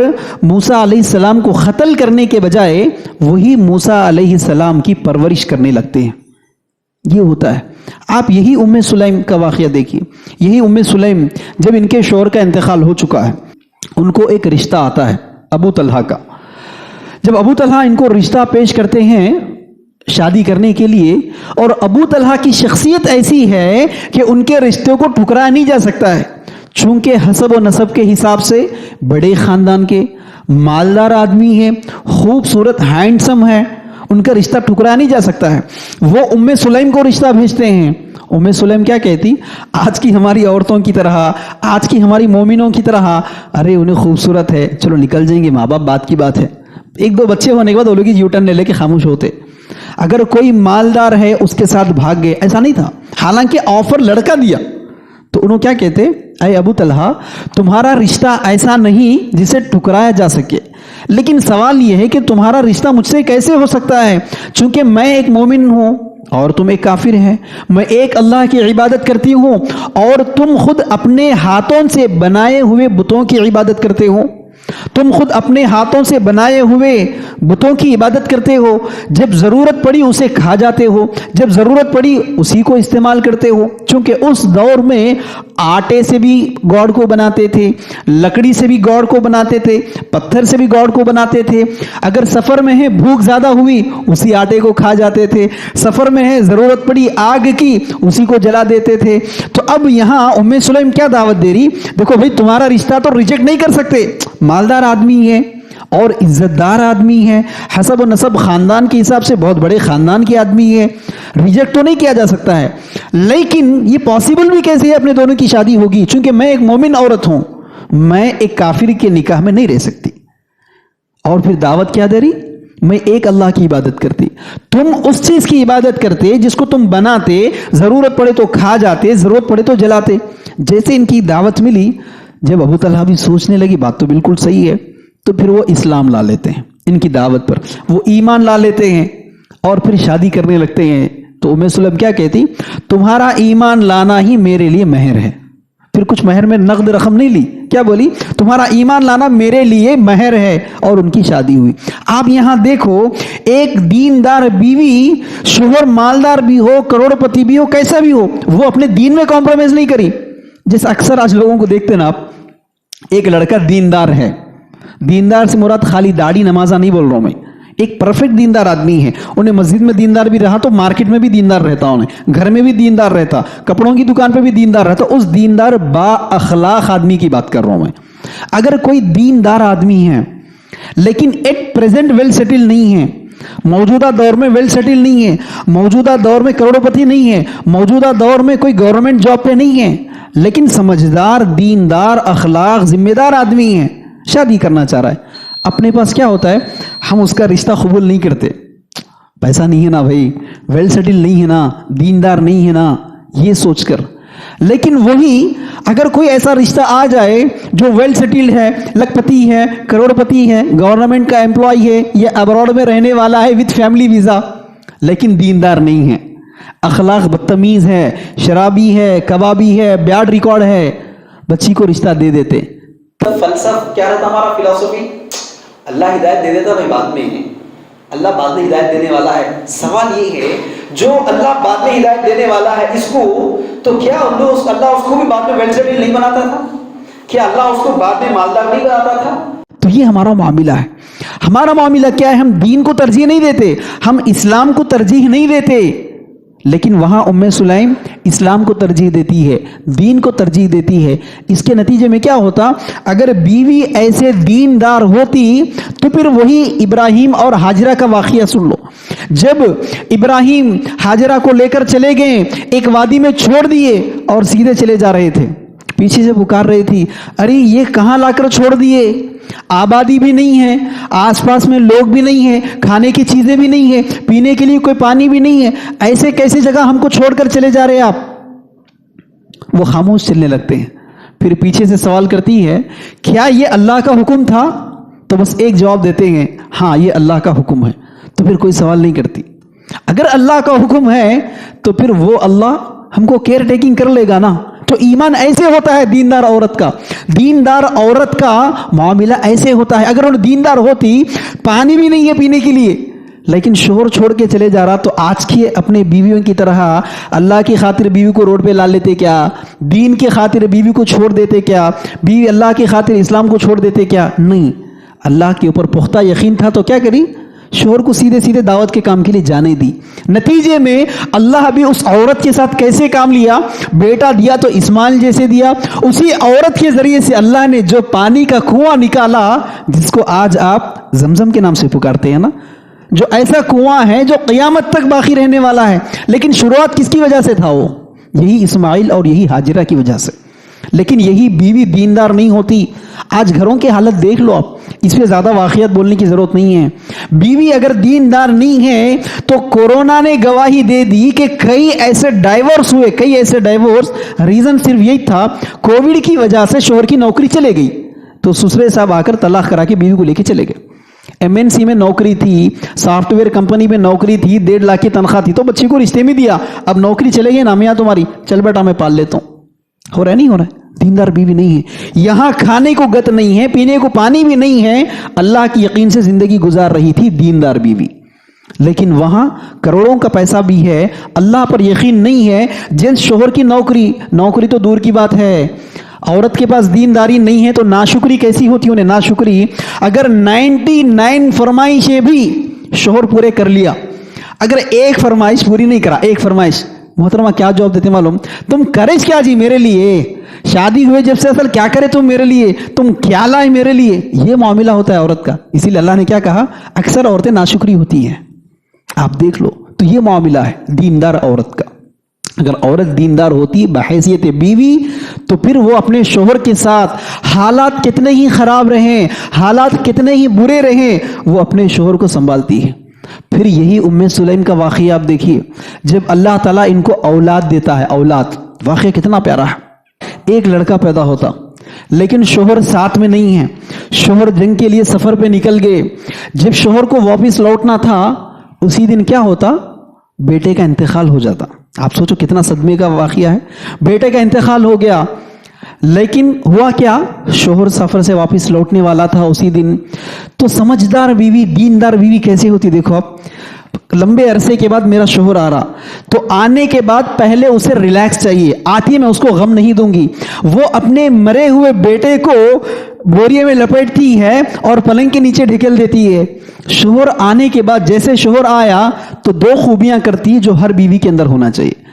موسیٰ علیہ السلام کو قتل کرنے کے بجائے وہی موسیٰ علیہ السلام کی پرورش کرنے لگتے ہیں. یہ ہوتا ہے. آپ یہی ام سلیم کا واقعہ دیکھیے. یہی ام سلیم جب ان کے شوہر کا انتقال ہو چکا ہے، ان کو ایک رشتہ آتا ہے ابو طلحہ کا. جب ابو طلحہ ان کو رشتہ پیش کرتے ہیں شادی کرنے کے لیے، اور ابو طلحہ کی شخصیت ایسی ہے کہ ان کے رشتے کو ٹھکرایا نہیں جا سکتا ہے. چونکہ حسب و نسب کے حساب سے بڑے خاندان کے مالدار آدمی ہیں، خوبصورت ہینڈسم ہے، ان کا رشتہ ٹھکرایا نہیں جا سکتا ہے. وہ ام سلیم کو رشتہ بھیجتے ہیں. ام سلیم کیا کہتی؟ آج کی ہماری عورتوں کی طرح، آج کی ہماری مومنوں کی طرح، ارے انہیں خوبصورت ہے، چلو نکل جائیں گے، ماں باپ بات کی بات ہے. ایک دو بچے ہونے کے بعد وہ لوگ یو ٹرن لے کے خاموش ہوتے. اگر کوئی مالدار ہے اس کے ساتھ بھاگ گئے، ایسا نہیں تھا. حالانکہ آفر لڑکا دیا تو انہوں کیا کہتے؟ اے ابو طلحہ، تمہارا رشتہ ایسا نہیں جسے ٹکرایا جا سکے، لیکن سوال یہ ہے کہ تمہارا رشتہ مجھ سے کیسے ہو سکتا ہے؟ چونکہ میں ایک مومن ہوں اور تم ایک کافر ہیں، میں ایک اللہ کی عبادت کرتی ہوں اور تم خود اپنے ہاتھوں سے بنائے ہوئے بتوں کی عبادت کرتے ہو. تم خود اپنے ہاتھوں سے بنائے ہوئے بتوں کی عبادت کرتے ہو. جب ضرورت پڑی اسے کھا جاتے ہو، جب ضرورت پڑی اسی کو استعمال کرتے ہو. چونکہ اس دور میں آٹے سے بھی گاڈ کو بناتے تھے، لکڑی سے بھی گاڈ کو بناتے تھے، پتھر سے بھی گاڈ کو بناتے تھے. اگر سفر میں ہے بھوک زیادہ ہوئی اسی آٹے کو کھا جاتے تھے، سفر میں ہے ضرورت پڑی آگ کی اسی کو جلا دیتے تھے. تو اب یہاں ام سلیم کیا دعوت دے رہی؟ دیکھو بھائی تمہارا رشتہ تو ریجیکٹ نہیں کر سکتے، مالدار آدمی ہے اور عزت دار آدمی ہے، حسب و نسب خاندان کے حساب سے بہت بڑے خاندان کے آدمی ہے، ریجیکٹ تو نہیں کیا جا سکتا ہے. لیکن یہ پاسبل بھی کیسے ہے اپنے دونوں کی شادی ہوگی؟ چونکہ میں ایک مومن عورت ہوں، میں ایک کافر کے نکاح میں نہیں رہ سکتی. اور پھر دعوت کیا دے رہی؟ میں ایک اللہ کی عبادت کرتی، تم اس چیز کی عبادت کرتے جس کو تم بناتے، ضرورت پڑے تو کھا جاتے، ضرورت پڑے تو جلاتے. جیسے ان کی دعوت ملی، جب ابو طلحہ بھی سوچنے لگی بات تو بالکل صحیح ہے، تو پھر وہ اسلام لا لیتے ہیں. ان کی دعوت پر وہ ایمان لا لیتے ہیں اور پھر شادی کرنے لگتے ہیں. تو ام سلیم کیا کہتی؟ تمہارا ایمان لانا ہی میرے لیے مہر ہے. پھر کچھ مہر میں نقد رقم نہیں لی, کیا بولی؟ تمہارا ایمان لانا میرے لیے مہر ہے, اور ان کی شادی ہوئی. آپ یہاں دیکھو, ایک دیندار بیوی, شوہر مالدار بھی ہو, کروڑ پتی بھی ہو, کیسا بھی ہو, وہ اپنے دین میں کمپرومائز نہیں کری. جیسے اکثر آج لوگوں کو دیکھتے نا آپ, ایک لڑکا دیندار ہے, دیندار سے مراد خالی داڑھی نمازہ نہیں بول رہا ہوں میں, ایک پرفیکٹ دیندار آدمی ہے, انہیں مسجد میں دیندار بھی رہا تو مارکیٹ میں بھی دیندار رہتا, انہیں گھر میں بھی دیندار رہتا, کپڑوں کی دکان پہ بھی دیندار رہتا. اس دیندار با اخلاق آدمی کی بات کر رہا ہوں میں. اگر کوئی دیندار آدمی ہے لیکن ایٹ پریزنٹ ویل سیٹل نہیں ہے, موجودہ دور میں ویل سیٹل نہیں ہے, موجودہ دور میں کروڑ پتی نہیں ہے, موجودہ دور میں کوئی گورنمنٹ جاب پہ نہیں ہے, لیکن سمجھدار, دیندار, اخلاق, ذمہ دار آدمی ہے, شادی کرنا چاہ رہا ہے, اپنے پاس کیا ہوتا ہے, ہم اس کا رشتہ قبول نہیں کرتے, پیسہ نہیں ہے نا بھائی, ویل سیٹل نہیں ہے نا, دیندار نہیں ہے نا, یہ سوچ کر. لیکن وہی اگر کوئی ایسا رشتہ آ جائے جو ویل سیٹلڈ ہے, لکھ پتی ہے, کروڑ پتی ہے, گورنمنٹ کا امپلائی ہے, یا ابراڈ میں رہنے والا ہے وتھ فیملی ویزا, لیکن دیندار نہیں ہے, اخلاق بدتمیز ہے, شرابی ہے, کبابی ہے, بیڈ ریکارڈ ہے, بچی کو رشتہ دے دیتے. فلسفہ کیا رہتا ہمارا فلسفی؟ اللہ ہدایت دے دیتا بھائی بعد میں ہی, اللہ بعد میں ہدایت دینے والا ہے. سوال یہ ہے, جو اللہ بعد میں ہدایت دینے والا ہے اس کو, تو کیا اللہ اس کو بھی بعد میں ویل سیٹل نہیں بناتا تھا؟ کیا اللہ اس کو بعد میں مالدار نہیں بناتا تھا؟ تو یہ ہمارا معاملہ ہے. ہمارا معاملہ کیا ہے؟ ہم دین کو ترجیح نہیں دیتے, ہم اسلام کو ترجیح نہیں دیتے, لیکن وہاں ام سلیم اسلام کو ترجیح دیتی ہے, دین کو ترجیح دیتی ہے. اس کے نتیجے میں کیا ہوتا؟ اگر بیوی ایسے دیندار ہوتی تو پھر وہی ابراہیم اور ہاجرہ کا واقعہ سن لو. جب ابراہیم ہاجرہ کو لے کر چلے گئے, ایک وادی میں چھوڑ دیے اور سیدھے چلے جا رہے تھے, پیچھے سے پکار رہی تھی, ارے یہ کہاں لا کر چھوڑ دیے, آبادی بھی نہیں ہے, آس پاس میں لوگ بھی نہیں ہیں, کھانے کی چیزیں بھی نہیں ہیں, پینے کے لیے کوئی پانی بھی نہیں ہے, ایسے کیسی جگہ ہم کو چھوڑ کر چلے جا رہے ہیں آپ؟ وہ خاموش چلنے لگتے ہیں. پھر پیچھے سے سوال کرتی ہے, کیا یہ اللہ کا حکم تھا؟ تو بس ایک جواب دیتے ہیں, ہاں یہ اللہ کا حکم ہے. تو پھر کوئی سوال نہیں کرتی. اگر اللہ کا حکم ہے تو پھر وہ اللہ ہم کو کیئر ٹیکنگ کر لے گا نا. تو ایمان ایسے ہوتا ہے دیندار عورت کا, دیندار عورت کا معاملہ ایسے ہوتا ہے. اگر وہ دیندار ہوتی, پانی بھی نہیں ہے پینے کے لیے, لیکن شوہر چھوڑ کے چلے جا رہا, تو آج کی اپنے بیویوں کی طرح اللہ کی خاطر بیوی کو روڈ پہ لا لیتے کیا؟ دین کی خاطر بیوی کو چھوڑ دیتے کیا؟ بیوی اللہ کی خاطر اسلام کو چھوڑ دیتے کیا؟ نہیں. اللہ کے اوپر پختہ یقین تھا تو کیا کری؟ شوہر کو سیدھے سیدھے دعوت کے کام کے لیے جانے دی. نتیجے میں اللہ بھی اس عورت کے ساتھ کیسے کام لیا؟ بیٹا دیا تو اسماعیل جیسے دیا. اسی عورت کے ذریعے سے اللہ نے جو پانی کا کنواں نکالا, جس کو آج آپ زمزم کے نام سے پکارتے ہیں نا, جو ایسا کنواں ہے جو قیامت تک باقی رہنے والا ہے. لیکن شروعات کس کی وجہ سے تھا؟ وہ یہی اسماعیل اور یہی ہاجرہ کی وجہ سے. لیکن یہی بیوی دیندار نہیں ہوتی. آج گھروں کی حالت دیکھ لو آپ, اس پہ زیادہ واقعات بولنے کی ضرورت نہیں ہے. بیوی اگر دیندار نہیں ہے تو کورونا نے گواہی دے دی کہ کئی ایسے ڈائیورس ہوئے, کئی ایسے ڈائیورس. ریزن صرف یہی تھا, کووڈ کی وجہ سے شوہر کی نوکری چلے گئی, تو سسرے صاحب آ کر طلاق کرا کے بیوی کو لے کے چلے گئے. MNC میں نوکری تھی, سافٹ ویئر کمپنی میں نوکری تھی, 1.5 لاکھ کی تنخواہ تھی, تو بچی کو رشتے میں دیا. اب نوکری چلے گئی, نامیاں تمہاری, چل بیٹا میں پال لیتا ہوں. ہو رہا نہیں ہو رہا ہے؟ دیندار بیوی نہیں ہے. یہاں کھانے کو گت نہیں ہے, پینے کو پانی بھی نہیں ہے, اللہ کی یقین سے زندگی گزار رہی تھی دیندار بیوی. لیکن وہاں کروڑوں کا پیسہ بھی ہے, اللہ پر یقین نہیں ہے. جنس شوہر کی نوکری تو دور کی بات ہے, عورت کے پاس دینداری نہیں ہے تو ناشکری کیسی ہوتی انہیں؟ ناشکری. اگر 99 فرمائشیں بھی شوہر پورے کر لیا, اگر ایک فرمائش پوری نہیں کرا, ایک فرمائش, محترمہ کیا جواب دیتے معلوم؟ تم کرے کیا جی میرے لیے, شادی ہوئے جب سے اصل کیا کرے تم میرے لیے, تم کیا لائے میرے لیے. یہ معاملہ ہوتا ہے عورت کا. اسی لیے اللہ نے کیا کہا, اکثر عورتیں ناشکری ہوتی ہیں. آپ دیکھ لو, تو یہ معاملہ ہے دیندار عورت کا. اگر عورت دیندار ہوتی بحیثیت بیوی, تو پھر وہ اپنے شوہر کے ساتھ حالات کتنے ہی خراب رہیں, حالات کتنے ہی برے رہیں, وہ اپنے شوہر کو سنبھالتی ہے. پھر یہی ام سلیم کا واقعہ آپ دیکھیے, جب اللہ تعالیٰ ان کو اولاد دیتا ہے, اولاد, واقعہ کتنا پیارا ہے. ایک لڑکا پیدا ہوتا, لیکن شوہر ساتھ میں نہیں ہے. شوہر جنگ کے لیے سفر پہ نکل گئے. جب شوہر کو واپس لوٹنا تھا, اسی دن کیا ہوتا, بیٹے کا انتقال ہو جاتا. آپ سوچو کتنا صدمے کا واقعہ ہے. بیٹے کا انتقال ہو گیا, لیکن ہوا کیا, شوہر سفر سے واپس لوٹنے والا تھا اسی دن. تو سمجھدار بیوی, دیندار بیوی کیسی ہوتی دیکھو آپ. لمبے عرصے کے بعد میرا شوہر آ رہا, تو آنے کے بعد پہلے اسے ریلیکس چاہیے. آتی میں اس کو غم نہیں دوں گی. وہ اپنے مرے ہوئے بیٹے کو بوریے میں لپیٹتی ہے اور پلنگ کے نیچے ڈھکیل دیتی ہے. شوہر آنے کے بعد جیسے شوہر آیا تو 2 خوبیاں کرتی جو ہر بیوی کے اندر ہونا چاہیے.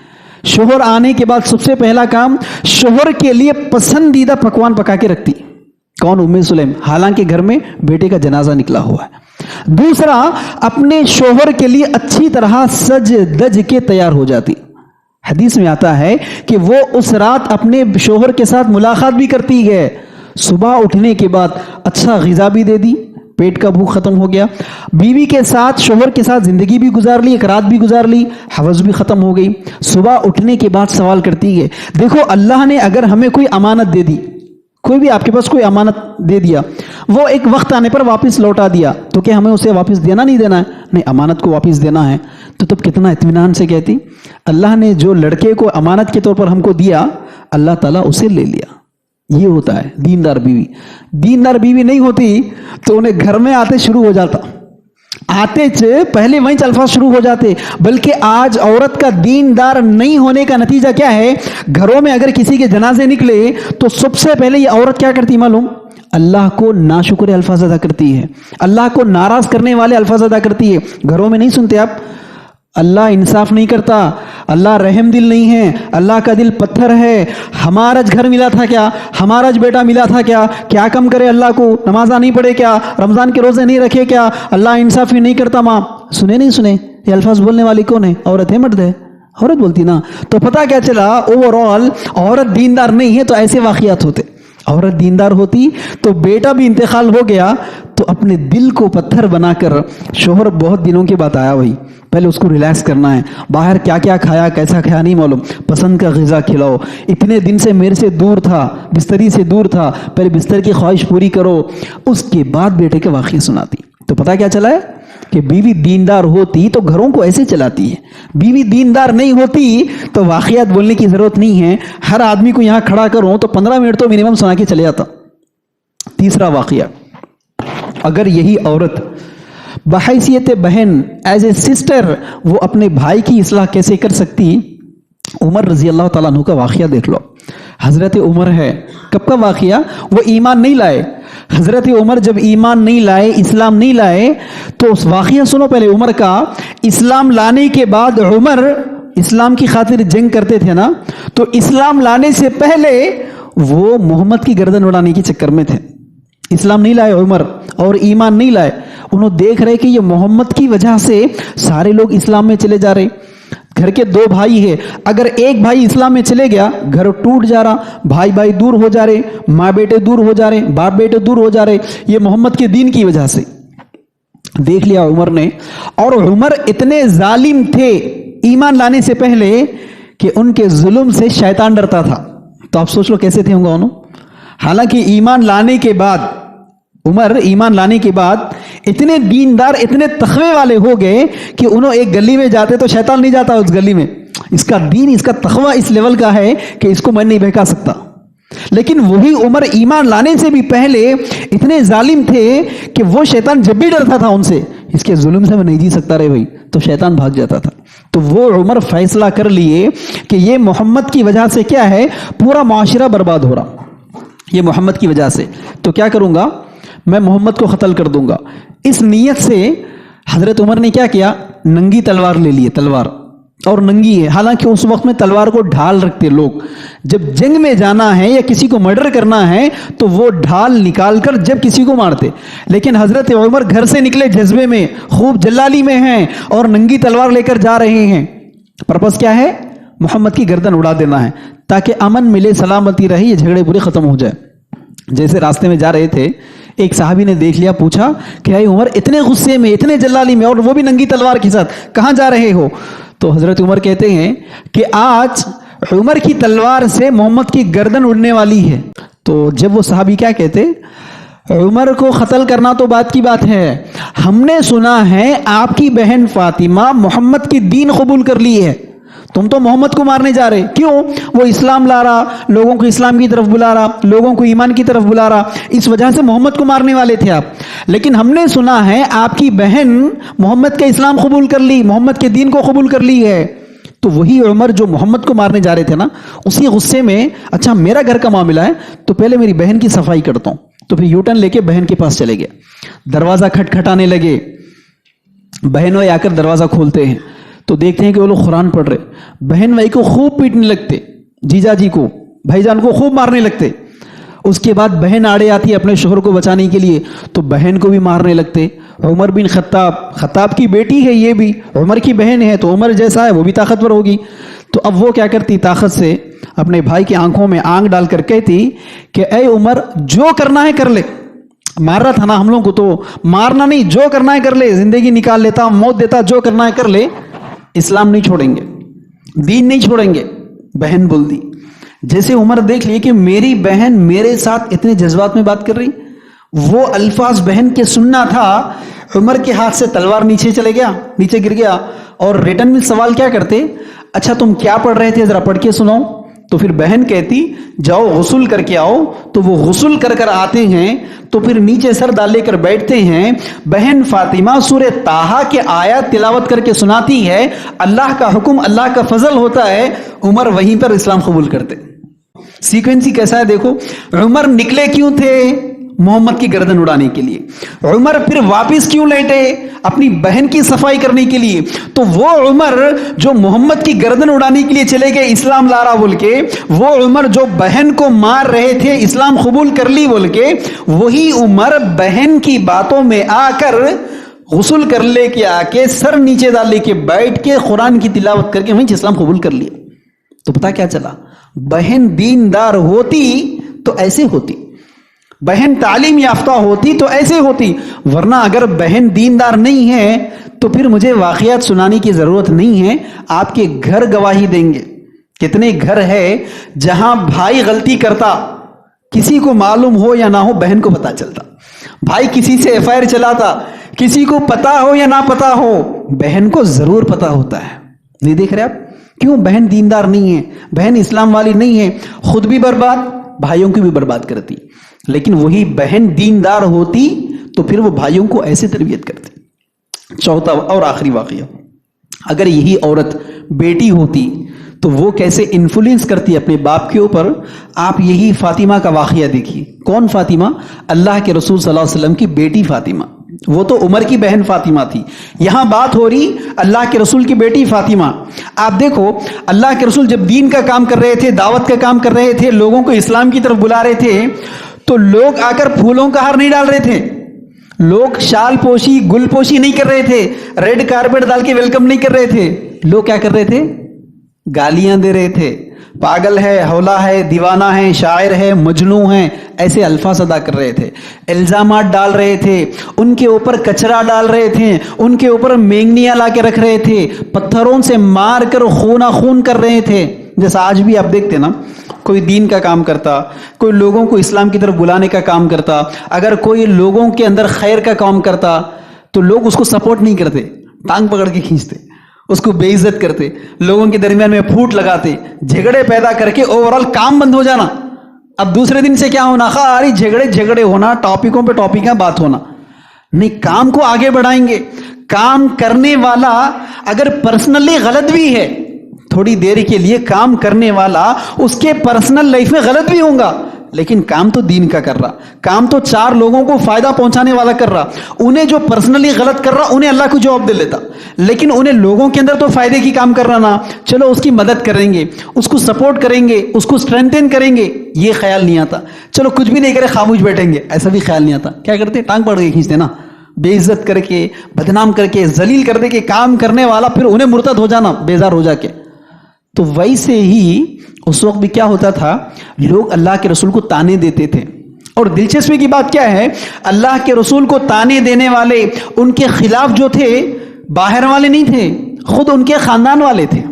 شوہر آنے کے بعد سب سے پہلا کام, شوہر کے لیے پسندیدہ پکوان پکا کے رکھتی. کون؟ ام سلیم, حالانکہ گھر میں بیٹے کا جنازہ نکلا ہوا ہے. دوسرا, اپنے شوہر کے لیے اچھی طرح سج دج کے تیار ہو جاتی. حدیث میں آتا ہے کہ وہ اس رات اپنے شوہر کے ساتھ ملاقات بھی کرتی ہے. صبح اٹھنے کے بعد اچھا غذا بھی دے دی, پیٹ کا بھوک ختم ہو گیا. بیوی کے ساتھ, شوہر کے ساتھ زندگی بھی گزار لی, ایک رات بھی گزار لی, حوض بھی ختم ہو گئی. صبح اٹھنے کے بعد سوال کرتی ہے. دیکھو اللہ نے اگر ہمیں کوئی امانت دے دی, کوئی بھی آپ کے پاس کوئی امانت دے دیا, وہ ایک وقت آنے پر واپس لوٹا دیا, تو کیا ہمیں اسے واپس دینا نہیں دینا ہے؟ نہیں, امانت کو واپس دینا ہے. تو تب کتنا اطمینان سے کہتی, اللہ نے جو لڑکے کو امانت کے طور پر ہم کو دیا, اللہ تعالیٰ اسے لے لیا. یہ ہوتا ہے دیندار بیوی. دیندار بیوی نہیں ہوتی تو انہیں گھر میں آتے شروع ہو جاتا, آتے پہلے وہیں الفاظ شروع ہو جاتے. بلکہ آج عورت کا دیندار نہیں ہونے کا نتیجہ کیا ہے؟ گھروں میں اگر کسی کے جنازے نکلے تو سب سے پہلے یہ عورت کیا کرتی معلوم؟ اللہ کو ناشکر الفاظ ادا کرتی ہے, اللہ کو ناراض کرنے والے الفاظ ادا کرتی ہے. گھروں میں نہیں سنتے آپ, اللہ انصاف نہیں کرتا, اللہ رحم دل نہیں ہے, اللہ کا دل پتھر ہے, ہمارا گھر ملا تھا کیا, ہمارا بیٹا ملا تھا کیا, کیا کم کرے اللہ کو, نمازہ نہیں پڑھے کیا, رمضان کے روزے نہیں رکھے کیا, اللہ انصاف ہی نہیں کرتا. ماں سنے نہیں سنے یہ الفاظ بولنے والی کون ہے؟ عورت ہے مرد ہے؟ عورت بولتی نا. تو پتہ کیا چلا, اوور آل عورت دیندار نہیں ہے تو ایسے واقعات ہوتے. عورت دیندار ہوتی تو بیٹا بھی انتقال ہو گیا تو اپنے دل کو پتھر بنا کر, شوہر بہت دنوں کے بعد آیا, وہی پہلے اس کو ریلیکس کرنا ہے. باہر کیا کیا کھایا, کیسا کھایا نہیں معلوم, پسند کا غذا کھلاؤ. اتنے دن سے میرے سے دور تھا, بستری سے دور تھا, پہلے بستر کی خواہش پوری کرو. اس کے بعد بیٹے کے واقعے سناتی. تو پتہ کیا چلا ہے کہ بیوی دیندار ہوتی تو گھروں کو ایسے چلاتی ہے. بیوی دیندار نہیں ہوتی تو واقعات بولنے کی ضرورت نہیں ہے. ہر آدمی کو یہاں کھڑا کروں تو 15 منٹ تو منیمم سنا کے چلے جاتا. تیسرا واقعہ, اگر یہی عورت بحیثیت بہن, ایز اے سسٹر, وہ اپنے بھائی کی اصلاح کیسے کر سکتی؟ عمر رضی اللہ تعالیٰ عنہ کا واقعہ دیکھ لو. حضرت عمر ہے, کب کا واقعہ؟ وہ ایمان نہیں لائے. حضرت عمر جب ایمان نہیں لائے, اسلام نہیں لائے, تو اس واقعہ سنو پہلے عمر کا. اسلام لانے کے بعد عمر اسلام کی خاطر جنگ کرتے تھے نا, تو اسلام لانے سے پہلے وہ محمد کی گردن اڑانے کے چکر میں تھے. اسلام نہیں لائے عمر اور ایمان نہیں لائے. انہوں دیکھ رہے کہ یہ محمد کی وجہ سے سارے لوگ اسلام میں چلے جا رہے. گھر کے 2 بھائی ہیں, اگر ایک بھائی اسلام میں چلے گیا گھر ٹوٹ جا رہا, بھائی دور ہو جا رہے, ماں بیٹے دور ہو جا رہے, باپ بیٹے دور ہو جا رہے, یہ محمد کے دین کی وجہ سے. دیکھ لیا عمر نے. اور عمر اتنے ظالم تھے ایمان لانے سے پہلے کہ ان کے ظلم سے شیطان ڈرتا تھا. تو آپ سوچ لو کیسے تھے ہوں گے انہوں. حالانکہ ایمان لانے کے بعد, عمر ایمان لانے کے بعد اتنے دیندار, اتنے تقوی والے ہو گئے کہ انہوں ایک گلی میں جاتے تو شیطان نہیں جاتا اس گلی میں. اس کا دین, اس کا تقوی اس لیول کا ہے کہ اس کو میں نہیں بہکا سکتا. لیکن وہی عمر ایمان لانے سے بھی پہلے اتنے ظالم تھے کہ وہ شیطان جب بھی ڈرتا تھا ان سے, اس کے ظلم سے میں نہیں جی سکتا رہے بھائی, تو شیطان بھاگ جاتا تھا. تو وہ عمر فیصلہ کر لیے کہ یہ محمد کی وجہ سے کیا ہے, پورا معاشرہ برباد ہو رہا, یہ محمد کی وجہ سے. تو کیا کروں گا, میں محمد کو قتل کر دوں گا. اس نیت سے حضرت عمر نے کیا کیا, ننگی تلوار لے لیے. تلوار اور ننگی ہے, حالانکہ اس وقت میں تلوار کو ڈھال رکھتے لوگ. جب جنگ میں جانا ہے یا کسی کو مرڈر کرنا ہے تو وہ ڈھال نکال کر جب کسی کو مارتے. لیکن حضرت عمر گھر سے نکلے جذبے میں, خوب جلالی میں ہیں اور ننگی تلوار لے کر جا رہے ہیں. پرپس کیا ہے؟ محمد کی گردن اڑا دینا ہے تاکہ امن ملے, سلامتی رہے, یہ جھگڑے پورے ختم ہو جائے. جیسے راستے میں جا رہے تھے, ایک صحابی نے دیکھ لیا, پوچھا کہ اے عمر اتنے غصے میں, اتنے جلالی میں, اور وہ بھی ننگی تلوار کے ساتھ, کہاں جا رہے ہو؟ تو حضرت عمر کہتے ہیں کہ آج عمر کی تلوار سے محمد کی گردن اڑنے والی ہے. تو جب وہ صحابی کیا کہتے, عمر کو قتل کرنا تو بات کی بات ہے، ہم نے سنا ہے آپ کی بہن فاطمہ محمد کی دین قبول کر لی ہے، تم تو محمد کو مارنے جا رہے، کیوں؟ وہ اسلام لا رہا، لوگوں کو اسلام کی طرف بلا رہا، لوگوں کو ایمان کی طرف بلا رہا، اس وجہ سے محمد کو مارنے والے تھے آپ، لیکن ہم نے سنا ہے آپ کی بہن محمد کا اسلام قبول کر لی، محمد کے دین کو قبول کر لی ہے۔ تو وہی عمر جو محمد کو مارنے جا رہے تھے نا، اسی غصے میں اچھا میرا گھر کا معاملہ ہے تو پہلے میری بہن کی صفائی کرتا ہوں، تو پھر یوٹن لے کے بہن کے پاس چلے گئے، دروازہ کھٹکھٹانے لگے، بہن وہی آ کر دروازہ کھولتے ہیں تو دیکھتے ہیں کہ وہ لوگ قرآن پڑھ رہے، بہن بھائی کو خوب پیٹنے لگتے، جیجا جی کو، بھائی جان کو خوب مارنے لگتے، اس کے بعد بہن آڑے آتی اپنے شوہر کو بچانے کے لیے تو بہن کو بھی مارنے لگتے۔ عمر بن خطاب کی بیٹی ہے، یہ بھی عمر کی بہن ہے تو عمر جیسا ہے وہ بھی طاقتور ہوگی، تو اب وہ کیا کرتی، طاقت سے اپنے بھائی کی آنکھوں میں آنکھ ڈال کر کہتی کہ اے عمر جو کرنا ہے کر لے، مار رہا تھا نا ہم لوگوں کو تو مارنا نہیں، جو کرنا ہے کر لے، زندگی نکال لیتا، موت دیتا، جو کرنا ہے کر لے، اسلام نہیں چھوڑیں گے، دین نہیں چھوڑیں گے، بہن بول دی۔ جیسے عمر دیکھ لیے کہ میری بہن میرے ساتھ اتنے جذبات میں بات کر رہی، وہ الفاظ بہن کے سننا تھا، عمر کے ہاتھ سے تلوار نیچے چلے گیا، نیچے گر گیا، اور ریٹن میں سوال کیا کرتے، اچھا تم کیا پڑھ رہے تھے ذرا پڑھ کے سناؤ، تو پھر بہن کہتی جاؤ غسل کر کے آؤ، تو وہ غسل کر کر آتے ہیں تو پھر نیچے سر ڈال لے کر بیٹھتے ہیں، بہن فاطمہ سورہ طٰہٰ کے آیات تلاوت کر کے سناتی ہے، اللہ کا حکم، اللہ کا فضل ہوتا ہے، عمر وہیں پر اسلام قبول کرتے۔ سیکوینسی کیسا ہے دیکھو، عمر نکلے کیوں تھے؟ محمد کی گردن اڑانے کے لیے۔ عمر پھر واپس کیوں لیٹے؟ اپنی بہن کی صفائی کرنے کے لیے۔ تو وہ عمر جو محمد کی گردن اڑانے کے لیے چلے گئے اسلام لا رہا بول کے، وہ عمر جو بہن کو مار رہے تھے اسلام قبول کر لی بول کے، وہی عمر بہن کی باتوں میں آ کر غسل کر لے کے آ کے سر نیچے ڈال لے کے بیٹھ کے قرآن کی تلاوت کر کے وہیں اسلام قبول کر لیا۔ تو پتا کیا چلا، بہن دیندار ہوتی تو ایسے ہوتی، بہن تعلیم یافتہ ہوتی تو ایسے ہوتی، ورنہ اگر بہن دیندار نہیں ہے تو پھر مجھے واقعات سنانے کی ضرورت نہیں ہے، آپ کے گھر گواہی دیں گے۔ کتنے گھر ہے جہاں بھائی غلطی کرتا، کسی کو معلوم ہو یا نہ ہو بہن کو پتا چلتا، بھائی کسی سے ایف آئی آر چلاتا، کسی کو پتا ہو یا نہ پتا ہو بہن کو ضرور پتا ہوتا ہے۔ نہیں دیکھ رہے آپ؟ کیوں؟ بہن دیندار نہیں ہے، بہن اسلام والی نہیں ہے، خود بھی برباد، بھائیوں کی بھی برباد کرتی۔ لیکن وہی بہن دیندار ہوتی تو پھر وہ بھائیوں کو ایسے تربیت کرتی۔ چوتھا اور آخری واقعہ، اگر یہی عورت بیٹی ہوتی تو وہ کیسے انفلوئنس کرتی اپنے باپ کے اوپر۔ آپ یہی فاطمہ کا واقعہ دیکھیے۔ کون فاطمہ؟ اللہ کے رسول صلی اللہ علیہ وسلم کی بیٹی فاطمہ، وہ تو عمر کی بہن فاطمہ تھی، یہاں بات ہو رہی اللہ کے رسول کی بیٹی فاطمہ۔ آپ دیکھو، اللہ کے رسول جب دین کا کام کر رہے تھے، دعوت کا کام کر رہے تھے، لوگوں کو اسلام کی طرف بلا رہے تھے، تو لوگ آ کر پھولوں کا ہار نہیں ڈال رہے تھے، لوگ شال پوشی گل پوشی نہیں کر رہے تھے، ریڈ کارپیٹ ڈال کے ویلکم نہیں کر رہے تھے، لوگ کیا کر رہے تھے؟ گالیاں دے رہے تھے، پاگل ہے، ہولا ہے، دیوانہ ہے، شاعر ہے، مجنوں ہے، ایسے الفاظ ادا کر رہے تھے، الزامات ڈال رہے تھے، ان کے اوپر کچرا ڈال رہے تھے، ان کے اوپر مینگنیاں لا کے رکھ رہے تھے، پتھروں سے مار کر خونہ خون کر رہے تھے۔ جیسا آج بھی آپ دیکھتے نا، کوئی دین کا کام کرتا، کوئی لوگوں کو اسلام کی طرف بلانے کا کام کرتا، اگر کوئی لوگوں کے اندر خیر کا کام کرتا تو لوگ اس کو سپورٹ نہیں کرتے، ٹانگ پکڑ کے کھینچتے، اس کو بے عزت کرتے، لوگوں کے درمیان میں پھوٹ لگاتے، جھگڑے پیدا کر کے اوورال کام بند ہو جانا۔ اب دوسرے دن سے کیا ہونا؟ خالی جھگڑے ہونا، ٹاپکوں پہ ٹاپکاں بات ہونا۔ نہیں، کام کو آگے بڑھائیں گے۔ کام کرنے والا اگر پرسنلی غلط بھی ہے، تھوڑی دیر کے لیے کام کرنے والا اس کے پرسنل لائف میں غلط بھی ہوگا، لیکن کام تو دین کا کر رہا، کام تو چار لوگوں کو فائدہ پہنچانے والا کر رہا۔ انہیں جو پرسنلی غلط کر رہا انہیں اللہ کو جواب دے لیتا، لیکن انہیں لوگوں کے اندر تو فائدے کی کام کر رہا نا، چلو اس کی مدد کریں گے، اس کو سپورٹ کریں گے، اس کو اسٹرینتھن کریں گے، یہ خیال نہیں آتا۔ چلو کچھ بھی نہیں کرے، خاموش بیٹھیں گے، ایسا بھی خیال نہیں آتا۔ کیا کرتے؟ ٹانگ پکڑ کے کھینچتے نا، بے عزت کر کے، بدنام کر کے، ذلیل کر دے کے کام کرنے والا پھر انہیں مرتد ہو جانا، بیزار ہو جا کے۔ تو ویسے ہی اس وقت بھی کیا ہوتا تھا، لوگ اللہ کے رسول کو تانے دیتے تھے۔ اور دلچسپی کی بات کیا ہے، اللہ کے رسول کو تانے دینے والے ان کے خلاف جو تھے، باہر والے نہیں تھے، خود ان کے خاندان والے تھے،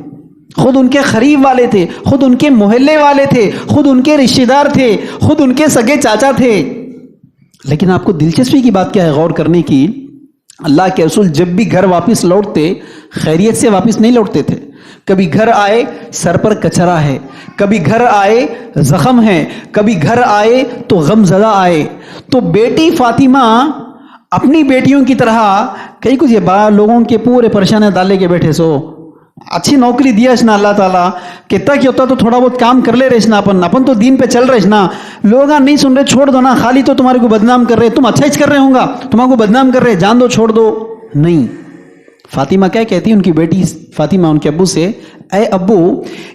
خود ان کے قریب والے تھے، خود ان کے محلے والے تھے، خود ان کے رشتہ دار تھے، خود ان کے سگے چاچا تھے۔ لیکن آپ کو دلچسپی کی بات کیا ہے غور کرنے کی؟ اللہ کے رسول جب بھی گھر واپس لوٹتے خیریت سے واپس نہیں لوٹتے تھے. کبھی گھر آئے سر پر کچرا ہے، کبھی گھر آئے زخم ہے، کبھی گھر آئے تو غم زدہ آئے. تو بیٹی فاطمہ اپنی بیٹیوں کی طرح کئی کچھ یہ لوگوں کے پورے پریشان ڈالے کے بیٹھے سو اچھی نوکری دیا نا اللہ تعالیٰ کہتا کہ ہوتا تو تھوڑا بہت کام کر لے رہے نا اپن تو دین پہ چل رہے نا. لوگ نہیں سن رہے چھوڑ دو نا، خالی تو تمہارے کو بدنام کر رہے، تم اچھا ہی کر رہے ہوں گا تمہارے کو بدنام کر رہے، جان دو چھوڑ دو. نہیں، فاطمہ کیا کہتی ان کی بیٹی فاطمہ ان کے ابو سے، اے ابو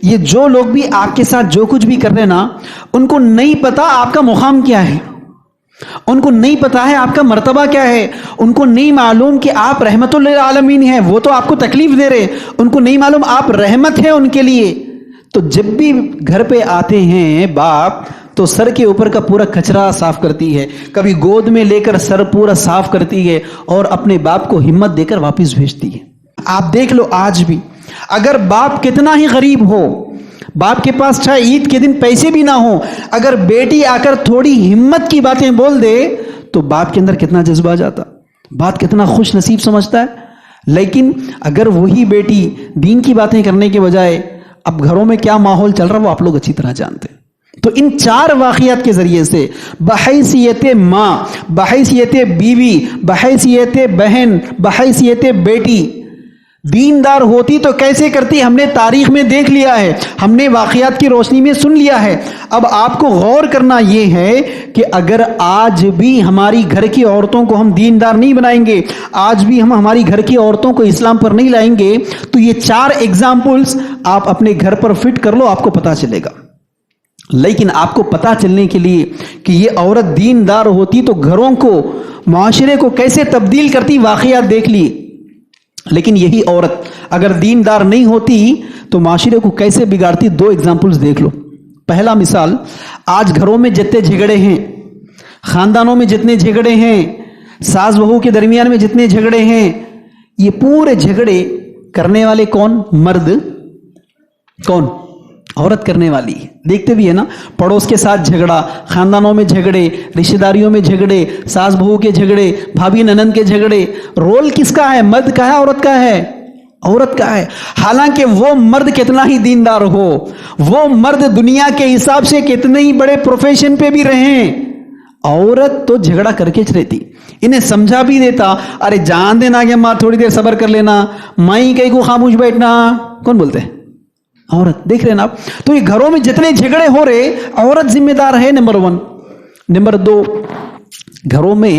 یہ جو لوگ بھی آپ کے ساتھ جو کچھ بھی کر رہے نا ان کو نہیں پتا آپ کا مقام کیا ہے، ان کو نہیں پتا ہے آپ کا مرتبہ کیا ہے، ان کو نہیں معلوم کہ آپ رحمت للعالمین ہیں. وہ تو آپ کو تکلیف دے رہے، ان کو نہیں معلوم آپ رحمت ہیں ان کے لیے. تو جب بھی گھر پہ آتے ہیں باپ تو سر کے اوپر کا پورا کچرا صاف کرتی ہے، کبھی گود میں لے کر سر پورا صاف کرتی ہے اور اپنے باپ کو ہمت دے کر واپس بھیجتی ہے. آپ دیکھ لو آج بھی اگر باپ کتنا ہی غریب ہو، باپ کے پاس چاہے عید کے دن پیسے بھی نہ ہو، اگر بیٹی آ کر تھوڑی ہمت کی باتیں بول دے تو باپ کے اندر کتنا جذبہ آ جاتا، بات کتنا خوش نصیب سمجھتا ہے. لیکن اگر وہی بیٹی دین کی باتیں کرنے کے بجائے اب گھروں میں کیا ماحول چل رہا وہ آپ لوگ اچھی طرح جانتے. تو ان 4 واقعات کے ذریعے سے بحیثیت ماں، بحیثیت بیوی، بحیثیت بہن، بحیثیت بیٹی دیندار ہوتی تو کیسے کرتی ہم نے تاریخ میں دیکھ لیا ہے، ہم نے واقعات کی روشنی میں سن لیا ہے. اب آپ کو غور کرنا یہ ہے کہ اگر آج بھی ہماری گھر کی عورتوں کو ہم دیندار نہیں بنائیں گے، آج بھی ہم ہماری گھر کی عورتوں کو اسلام پر نہیں لائیں گے تو یہ 4 ایگزامپلز آپ اپنے گھر پر فٹ کر لو، آپ کو پتہ چلے گا. لیکن آپ کو پتہ چلنے کے لیے کہ یہ عورت دیندار ہوتی تو گھروں کو، معاشرے کو کیسے تبدیل کرتی واقعات دیکھ لیے. لیکن یہی عورت اگر دیندار نہیں ہوتی تو معاشرے کو کیسے بگاڑتی، 2 ایگزامپلز دیکھ لو. پہلا مثال، آج گھروں میں جتنے جھگڑے ہیں، خاندانوں میں جتنے جھگڑے ہیں، ساس بہو کے درمیان میں جتنے جھگڑے ہیں، یہ پورے جھگڑے کرنے والے کون؟ مرد. کون؟ عورت کرنے والی. دیکھتے بھی ہے نا، پڑوس کے ساتھ جھگڑا، خاندانوں میں جھگڑے، رشتہ داریوں میں جھگڑے، ساس بہو کے جھگڑے، بھابھی ننند کے جھگڑے. رول کس کا ہے؟ مرد کا ہے عورت کا ہے؟ عورت کا ہے. حالانکہ وہ مرد کتنا ہی دیندار ہو، وہ مرد دنیا کے حساب سے کتنے ہی بڑے پروفیشن پہ بھی رہیں، عورت تو جھگڑا کر کے رہتی. انہیں سمجھا بھی دیتا، ارے جان دینا کہ ماں تھوڑی دیر صبر کر لینا، مائی کہیں کو خاموش بیٹھنا. کون بولتے ہیں؟ عورت. دیکھ رہے نا آپ. تو یہ گھروں میں جتنے جھگڑے ہو رہے عورت ذمہ دار ہے، نمبر 1. نمبر 2، گھروں میں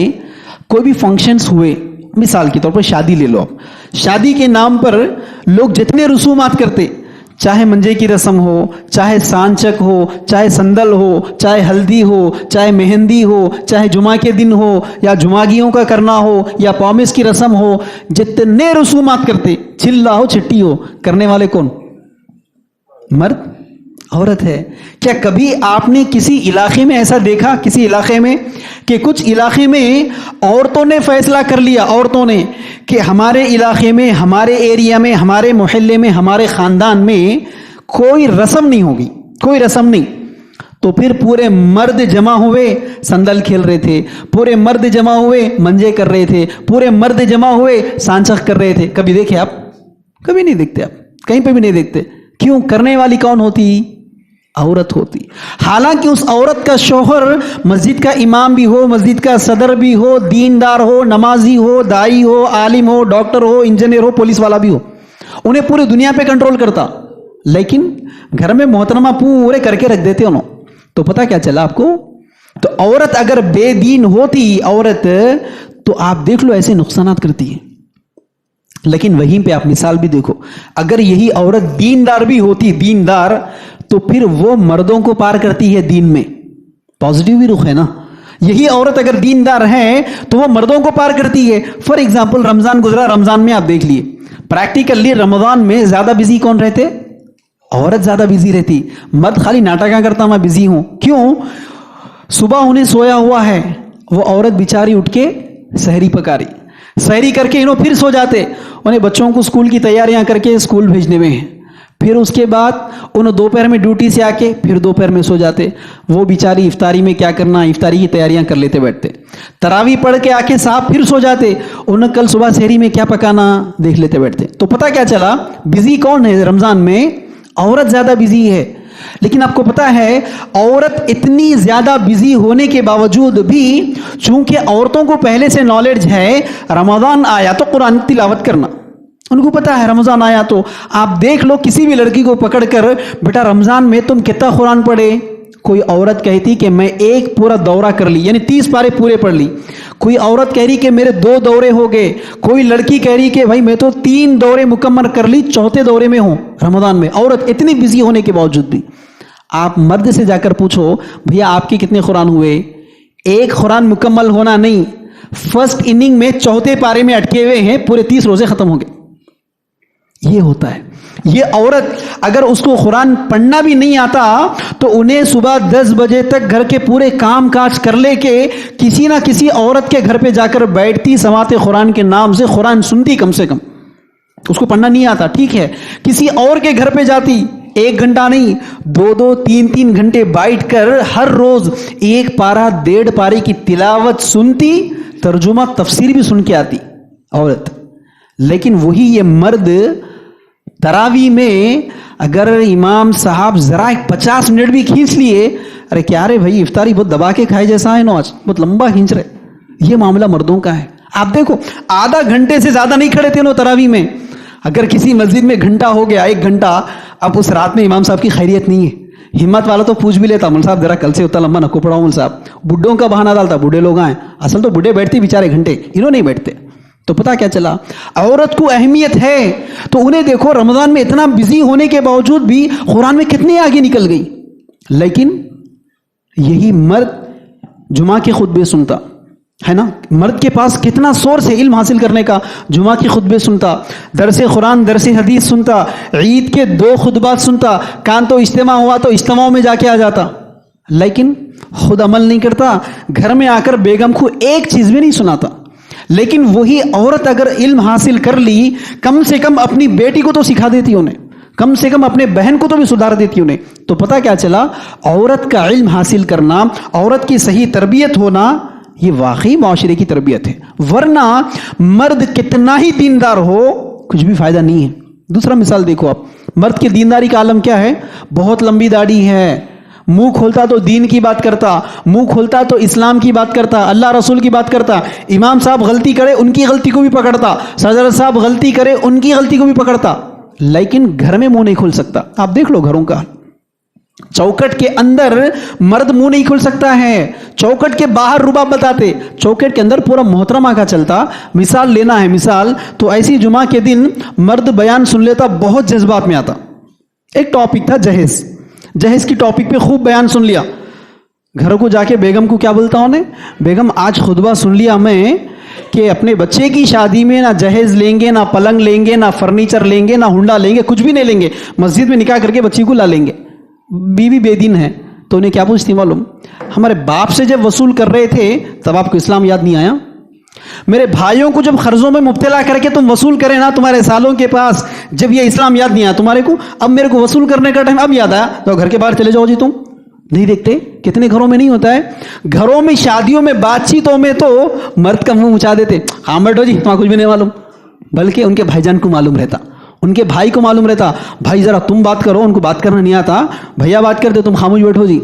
کوئی بھی فنکشنز ہوئے، مثال کے طور پر شادی لے لو آپ، شادی کے نام پر لوگ جتنے رسومات کرتے، چاہے منجے کی رسم ہو، چاہے سانچک ہو، چاہے سندل ہو، چاہے ہلدی ہو، چاہے مہندی ہو، چاہے جمعہ کے دن ہو یا جمعگیوں کا کرنا ہو یا پرومس کی رسم ہو، جتنے رسومات کرتے، چلہ ہو چھٹی ہو، کرنے والے کون؟ مرد. عورت ہے. کیا کبھی آپ نے کسی علاقے میں ایسا دیکھا، کسی علاقے میں کہ کچھ علاقے میں عورتوں نے فیصلہ کر لیا، عورتوں نے، کہ ہمارے علاقے میں، ہمارے ایریا میں، ہمارے محلے میں، ہمارے خاندان میں کوئی رسم نہیں ہوگی، کوئی رسم نہیں. تو پھر پورے مرد جمع ہوئے سندل کھیل رہے تھے، پورے مرد جمع ہوئے منجے کر رہے تھے، پورے مرد جمع ہوئے سانچک کر رہے تھے. کبھی دیکھے آپ؟ کبھی نہیں دیکھتے، آپ کہیں پہ بھی نہیں دیکھتے. کیوں؟ کرنے والی کون ہوتی؟ عورت ہوتی. حالانکہ اس عورت کا شوہر مسجد کا امام بھی ہو، مسجد کا صدر بھی ہو، دیندار ہو، نمازی ہو، دائی ہو، عالم ہو، ڈاکٹر ہو، انجینئر ہو، پولیس والا بھی ہو، انہیں پوری دنیا پہ کنٹرول کرتا. لیکن گھر میں محترمہ پورے کر کے رکھ دیتے انہوں. تو پتہ کیا چلا آپ کو؟ تو عورت اگر بے دین ہوتی عورت تو آپ دیکھ لو ایسے نقصانات کرتی ہے. لیکن وہیں پہ آپ مثال بھی دیکھو، اگر یہی عورت دیندار بھی ہوتی، دیندار، تو پھر وہ مردوں کو پار کرتی ہے دین میں. پازیٹیو بھی رخ ہے نا. یہی عورت اگر دیندار ہے تو وہ مردوں کو پار کرتی ہے. فار ایگزامپل رمضان گزرا، رمضان میں آپ دیکھ لیے پریکٹیکلی رمضان میں زیادہ بزی کون رہتے؟ عورت زیادہ بزی رہتی. مرد خالی ناٹکاں کرتا میں بزی ہوں. کیوں؟ صبح انہیں سویا ہوا ہے، وہ عورت بیچاری اٹھ کے سحری پکا رہی، سحری کر کے انہوں پھر سو جاتے، انہیں بچوں کو اسکول کی تیاریاں کر کے اسکول بھیجنے میں ہیں، پھر اس کے بعد انہوں دوپہر میں ڈیوٹی سے آ کے پھر دوپہر میں سو جاتے. وہ بیچاری افطاری میں کیا کرنا، افطاری کی تیاریاں کر لیتے بیٹھتے. تراویح پڑھ کے آ کے صاحب پھر سو جاتے، انہیں کل صبح سحری میں کیا پکانا دیکھ لیتے بیٹھتے. تو پتہ کیا چلا، بزی کون ہے رمضان میں؟ عورت زیادہ بزی ہے. لیکن آپ کو پتا ہے عورت اتنی زیادہ بزی ہونے کے باوجود بھی چونکہ عورتوں کو پہلے سے نالج ہے رمضان آیا تو قرآن تلاوت کرنا، ان کو پتا ہے رمضان آیا تو آپ دیکھ لو کسی بھی لڑکی کو پکڑ کر بیٹا رمضان میں تم کتنا قرآن پڑھے، کوئی عورت کہتی کہ میں ایک پورا دورہ کر لی، یعنی 30 پارے پورے پڑھ لی. کوئی عورت کہہ رہی کہ میرے 2 دورے ہو گئے. کوئی لڑکی کہہ رہی کہ بھائی میں تو 3 دورے مکمل کر لی، 4تھے دورے میں ہوں رمضان میں. عورت اتنی بزی ہونے کے باوجود بھی. آپ مرد سے جا کر پوچھو بھیا آپ کے کتنے قرآن ہوئے؟ ایک قرآن مکمل ہونا نہیں، فرسٹ اننگ میں 4تھے پارے میں اٹکے ہوئے ہیں، پورے 30 روزے ختم ہو گئے. یہ ہوتا ہے. یہ عورت اگر اس کو قرآن پڑھنا بھی نہیں آتا تو انہیں صبح 10 بجے تک گھر کے پورے کام کاج کر لے کے کسی نہ کسی عورت کے گھر پہ جا کر بیٹھتی، سماعت قرآن کے نام سے قرآن سنتی. کم سے کم اس کو پڑھنا نہیں آتا ٹھیک ہے، کسی اور کے گھر پہ جاتی 1 گھنٹہ نہیں 2 3 گھنٹے بیٹھ کر ہر روز 1 پارہ 1.5 پارے کی تلاوت سنتی، ترجمہ تفسیر بھی سن کے آتی عورت. لیکن وہی یہ مرد تراویح میں اگر امام صاحب ذرا 50 منٹ بھی کھینچ لیے، ارے کیا رے بھائی افطاری بہت دبا کے کھائے جیسا ہے نا، آج بہت لمبا کھینچ رہے. یہ معاملہ مردوں کا ہے. آپ دیکھو آدھا گھنٹے سے زیادہ نہیں کھڑے تھے نا تراویح میں. اگر کسی مسجد میں گھنٹہ ہو گیا 1 گھنٹہ، اب اس رات میں امام صاحب کی خیریت نہیں ہے، ہمت والا تو پوچھ بھی لیتا مول صاحب ذرا کل سے اتنا لمبا نہ کو پڑھاؤ مول صاحب. بڈھوں کا بہانہ ڈالتا، بوڑھے لوگ آئیں، اصل تو بوڑھے بیٹھتے بیچارے گھنٹے، انہوں نہیں بیٹھتے. تو پتہ کیا چلا عورت کو اہمیت ہے. تو انہیں دیکھو رمضان میں اتنا بزی ہونے کے باوجود بھی قرآن میں کتنے آگے نکل گئی. لیکن یہی مرد جمعہ کے خطبے سنتا ہے نا، مرد کے پاس کتنا سورس ہے علم حاصل کرنے کا. جمعہ کی خطبے سنتا، درس قرآن درس حدیث سنتا، عید کے 2 خطبات سنتا، کان تو اجتماع ہوا تو اجتماع میں جا کے آ جاتا. لیکن خود عمل نہیں کرتا، گھر میں آ کر بیگم کو ایک چیز بھی نہیں سناتا. لیکن وہی عورت اگر علم حاصل کر لی، کم سے کم اپنی بیٹی کو تو سکھا دیتی انہیں، کم سے کم اپنے بہن کو تو بھی سدھار دیتی انہیں. تو پتہ کیا چلا عورت کا علم حاصل کرنا، عورت کی صحیح تربیت ہونا، یہ واقعی معاشرے کی تربیت ہے. ورنہ مرد کتنا ہی دیندار ہو کچھ بھی فائدہ نہیں ہے. دوسرا مثال دیکھو آپ، مرد کی دینداری کا عالم کیا ہے؟ بہت لمبی داڑھی ہے، منہ کھولتا تو دین کی بات کرتا، منہ کھولتا تو اسلام کی بات کرتا، اللہ رسول کی بات کرتا. امام صاحب غلطی کرے ان کی غلطی کو بھی پکڑتا، صدر صاحب غلطی کرے ان کی غلطی کو بھی پکڑتا. لیکن گھر میں منہ نہیں کھول سکتا. آپ دیکھ لو گھروں کا، چوکٹ کے اندر مرد منہ نہیں کھول سکتا ہے، چوکٹ کے باہر رباب بتاتے، چوکٹ کے اندر پورا محترمہ کا چلتا. مثال لینا ہے مثال تو ایسی جمعہ کے دن مرد بیان سن لیتا، بہت جذبات میں آتا. ایک ٹاپک تھا جہیز کی ٹاپک پہ خوب بیان سن لیا. گھروں کو جا کے بیگم کو کیا بولتا ہوں نے، بیگم آج خطبہ سن لیا میں کہ اپنے بچے کی شادی میں نہ جہیز لیں گے، نہ پلنگ لیں گے، نہ فرنیچر لیں گے، نہ ہنڈا لیں گے، کچھ بھی نہیں لیں گے، مسجد میں نکاح کر کے بچی کو لا لیں گے. بیوی بے دین ہے تو انہیں کیا پوچھتی معلوم؟ ہمارے باپ سے جب وصول کر رہے تھے تب آپ کو اسلام یاد نہیں آیا؟ میرے بھائیوں کو جب قرضوں میں مبتلا کر کے تم وصول کرے نا تمہارے سالوں کے پاس، جب یہ اسلام یاد نہیں آیا تمہارے کو؟ اب میرے کو وصول کرنے کا ٹائم اب یاد آیا تو گھر کے باہر چلے جاؤ جی. تم نہیں دیکھتے کتنے گھروں میں نہیں ہوتا ہے؟ گھروں میں شادیوں میں بات چیتوں میں تو مرد کا منہ اونچا دیتے، ہاں بیٹھو جی تمہیں کچھ بھی نہیں معلوم. بلکہ ان کے بھائی جان کو معلوم رہتا، ان کے بھائی کو معلوم رہتا، بھائی ذرا تم بات کرو، ان کو بات کرنا نہیں آتا، بھیا بات کرتے تم خاموش بیٹھو جی.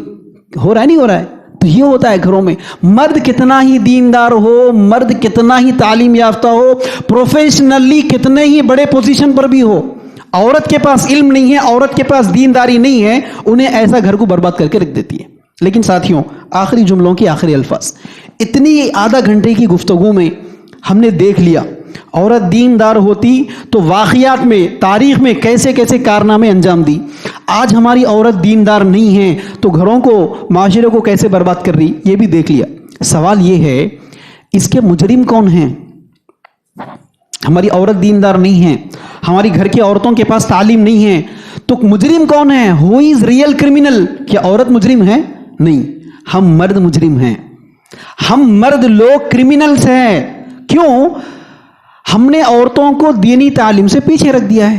ہو رہا ہے نہیں ہو رہا ہے؟ تو یہ ہوتا ہے گھروں میں. مرد کتنا ہی دیندار ہو، مرد کتنا ہی تعلیم یافتہ ہو، پروفیشنلی کتنے ہی بڑے پوزیشن پر بھی ہو، عورت کے پاس علم نہیں ہے، عورت کے پاس دینداری نہیں ہے، انہیں ایسا گھر کو برباد کر کے رکھ دیتی ہے. لیکن ساتھیوں آخری جملوں کی آخری الفاظ، اتنی آدھا گھنٹے کی گفتگو میں ہم نے دیکھ لیا عورت دیندار ہوتی تو واقعات میں تاریخ میں کیسے کیسے کارنامے انجام دی. آج ہماری عورت دیندار نہیں ہے تو گھروں کو معاشرے کو کیسے برباد کر رہی یہ بھی دیکھ لیا. سوال یہ ہے اس کے مجرم کون ہیں؟ ہماری عورت دیندار نہیں ہے، ہماری گھر کی عورتوں کے پاس تعلیم نہیں ہے تو مجرم کون ہے؟ ہو از ریئل کرمنل؟ کیا عورت مجرم ہے؟ نہیں، ہم مرد مجرم ہیں. ہم مرد لوگ کرمنلز ہیں. کیوں؟ ہم نے عورتوں کو دینی تعلیم سے پیچھے رکھ دیا ہے.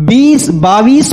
20, 22,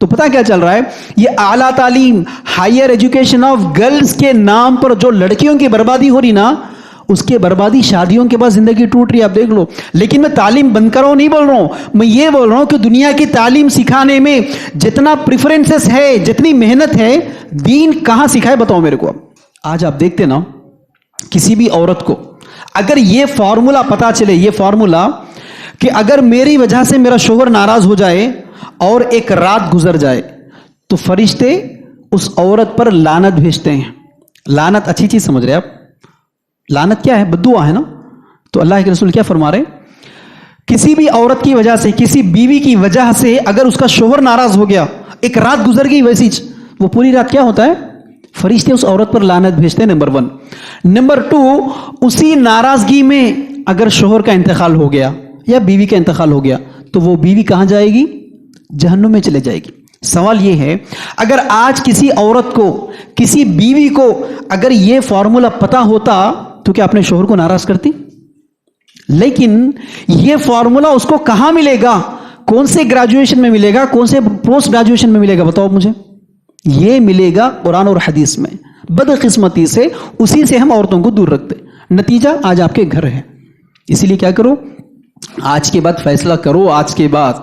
تو پتہ کیا چل رہا ہے؟ یہ اعلیٰ تعلیم، ہائر ایجوکیشن آف گرلز کے نام پر جو لڑکیوں کی بربادی ہو رہی نا، اس کے بربادی شادیوں کے بعد زندگی ٹوٹ رہی ہے، آپ دیکھ لو. لیکن میں تعلیم بند کرو نہیں بول رہا ہوں، میں یہ بول رہا ہوں کہ دنیا کی تعلیم سکھانے میں جتنا پریفرنسز ہے، جتنی محنت ہے، دین کہاں سکھائے بتاؤ میرے کو. آج آپ دیکھتے نا، کسی بھی عورت کو اگر یہ فارمولا پتا چلے، یہ فارمولا کہ اگر میری وجہ سے میرا شوہر ناراض ہو جائے اور ایک رات گزر جائے تو فرشتے اس عورت پر لعنت بھیجتے ہیں. لعنت اچھی چیز سمجھ رہے آپ؟ لعنت کیا ہے؟ بددعا ہے نا. تو اللہ کے رسول کیا فرما رہے؟ کسی بھی عورت کی وجہ سے، کسی بیوی کی وجہ سے اگر اس کا شوہر ناراض ہو گیا، ایک رات گزر گئی ویسی، وہ پوری رات کیا ہوتا ہے؟ فرشتے اس عورت پر لعنت بھیجتے ہیں، نمبر 1. نمبر 2، اسی ناراضگی میں اگر شوہر کا انتقال ہو گیا یا بیوی کا انتقال ہو گیا تو وہ بیوی کہاں جائے گی؟ جہنم میں چلے جائے گی. سوال یہ ہے، اگر آج کسی عورت کو، کسی بیوی کو اگر یہ فارمولا پتا ہوتا تو کیا اپنے شوہر کو ناراض کرتی؟ لیکن یہ فارمولا اس کو کہاں ملے گا؟ کون سے گریجویشن میں ملے گا؟ کون سے پوسٹ گریجویشن میں ملے گا؟ بتاؤ مجھے. یہ ملے گا قرآن اور حدیث میں. بدقسمتی سے اسی سے ہم عورتوں کو دور رکھتے. نتیجہ آج آپ کے گھر ہے. اسی لیے کیا کرو، آج کے بعد فیصلہ کرو. آج کے بعد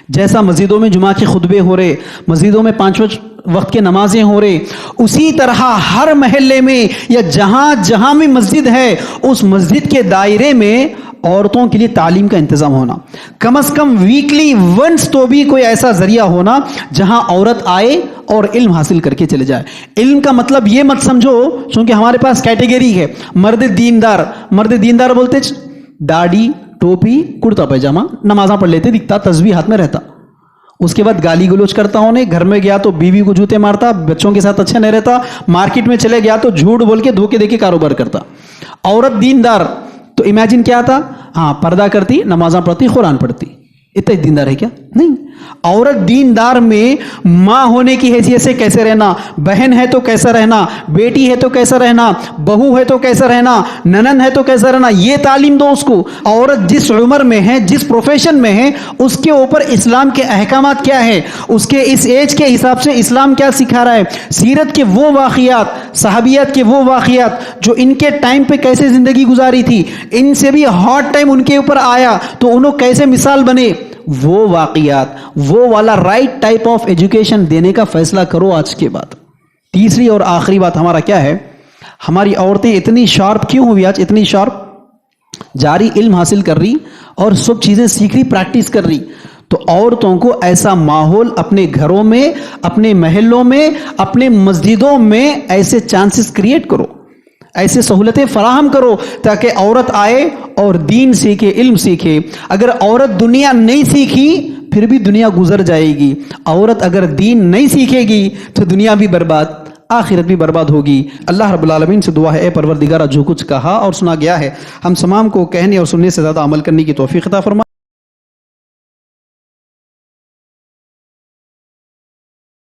جیسا مسجدوں میں جمعہ کے خطبے ہو رہے، مسجدوں میں 5 وقت کے نمازیں ہو رہے، اسی طرح ہر محلے میں یا جہاں جہاں بھی مسجد ہے، اس مسجد کے دائرے میں عورتوں کے لیے تعلیم کا انتظام ہونا. کم از کم ویکلی ونس تو بھی کوئی ایسا ذریعہ ہونا جہاں عورت آئے اور علم حاصل کر کے چلے جائے. علم کا مطلب یہ مت سمجھو، چونکہ ہمارے پاس کیٹیگری ہے مرد دیندار. مرد دیندار بولتے داڑھی، ٹوپی، کرتا پیجامہ، نمازاں پڑھ لیتے، دکھتا، تسبیح ہاتھ میں رہتا. اس کے بعد گالی گلوچ کرتا ہونے، گھر میں گیا تو بیوی کو جوتے مارتا، بچوں کے ساتھ اچھا نہیں رہتا، مارکیٹ میں چلے گیا تو جھوٹ بول کے دھوکے دے کے کاروبار کرتا. عورت دیندار تو امیجن کیا تھا؟ ہاں، پردہ کرتی، نمازاں پڑھتی، قرآن پڑھتی. اتنا دیندار ہے کیا؟ نہیں. عورت دیندار میں ماں ہونے کی حیثیت سے کیسے رہنا، بہن ہے تو کیسا رہنا، بیٹی ہے تو کیسا رہنا، بہو ہے تو کیسا رہنا، ننن ہے تو کیسا رہنا، یہ تعلیم دو اس کو. عورت جس عمر میں ہے، جس پروفیشن میں ہے، اس کے اوپر اسلام کے احکامات کیا ہے، اس کے اس ایج کے حساب سے اسلام کیا سکھا رہا ہے. سیرت کے وہ واقعات، صحابیات کے وہ واقعات جو ان کے ٹائم پہ کیسے زندگی گزاری تھی، ان سے بھی ہارڈ ٹائم ان کے اوپر آیا تو انہوں کیسے مثال بنے، وہ واقعات، وہ والا رائٹ ٹائپ آف ایجوکیشن دینے کا فیصلہ کرو آج کے بعد. تیسری اور آخری بات ہمارا کیا ہے؟ ہماری عورتیں اتنی شارپ کیوں ہوئی آج؟ اتنی شارپ، جاری علم حاصل کر رہی اور سب چیزیں سیکھ رہی، پریکٹس کر رہی. تو عورتوں کو ایسا ماحول اپنے گھروں میں، اپنے محلوں میں، اپنے مسجدوں میں ایسے چانسز کریٹ کرو، ایسے سہولتیں فراہم کرو تاکہ عورت آئے اور دین سیکھے، علم سیکھے. اگر عورت دنیا نہیں سیکھی پھر بھی دنیا گزر جائے گی. عورت اگر دین نہیں سیکھے گی تو دنیا بھی برباد، آخرت بھی برباد ہوگی. اللہ رب العالمین سے دعا ہے، اے پروردگارہ، جو کچھ کہا اور سنا گیا ہے ہم تمام کو کہنے اور سننے سے زیادہ عمل کرنے کی توفیق عطا فرما.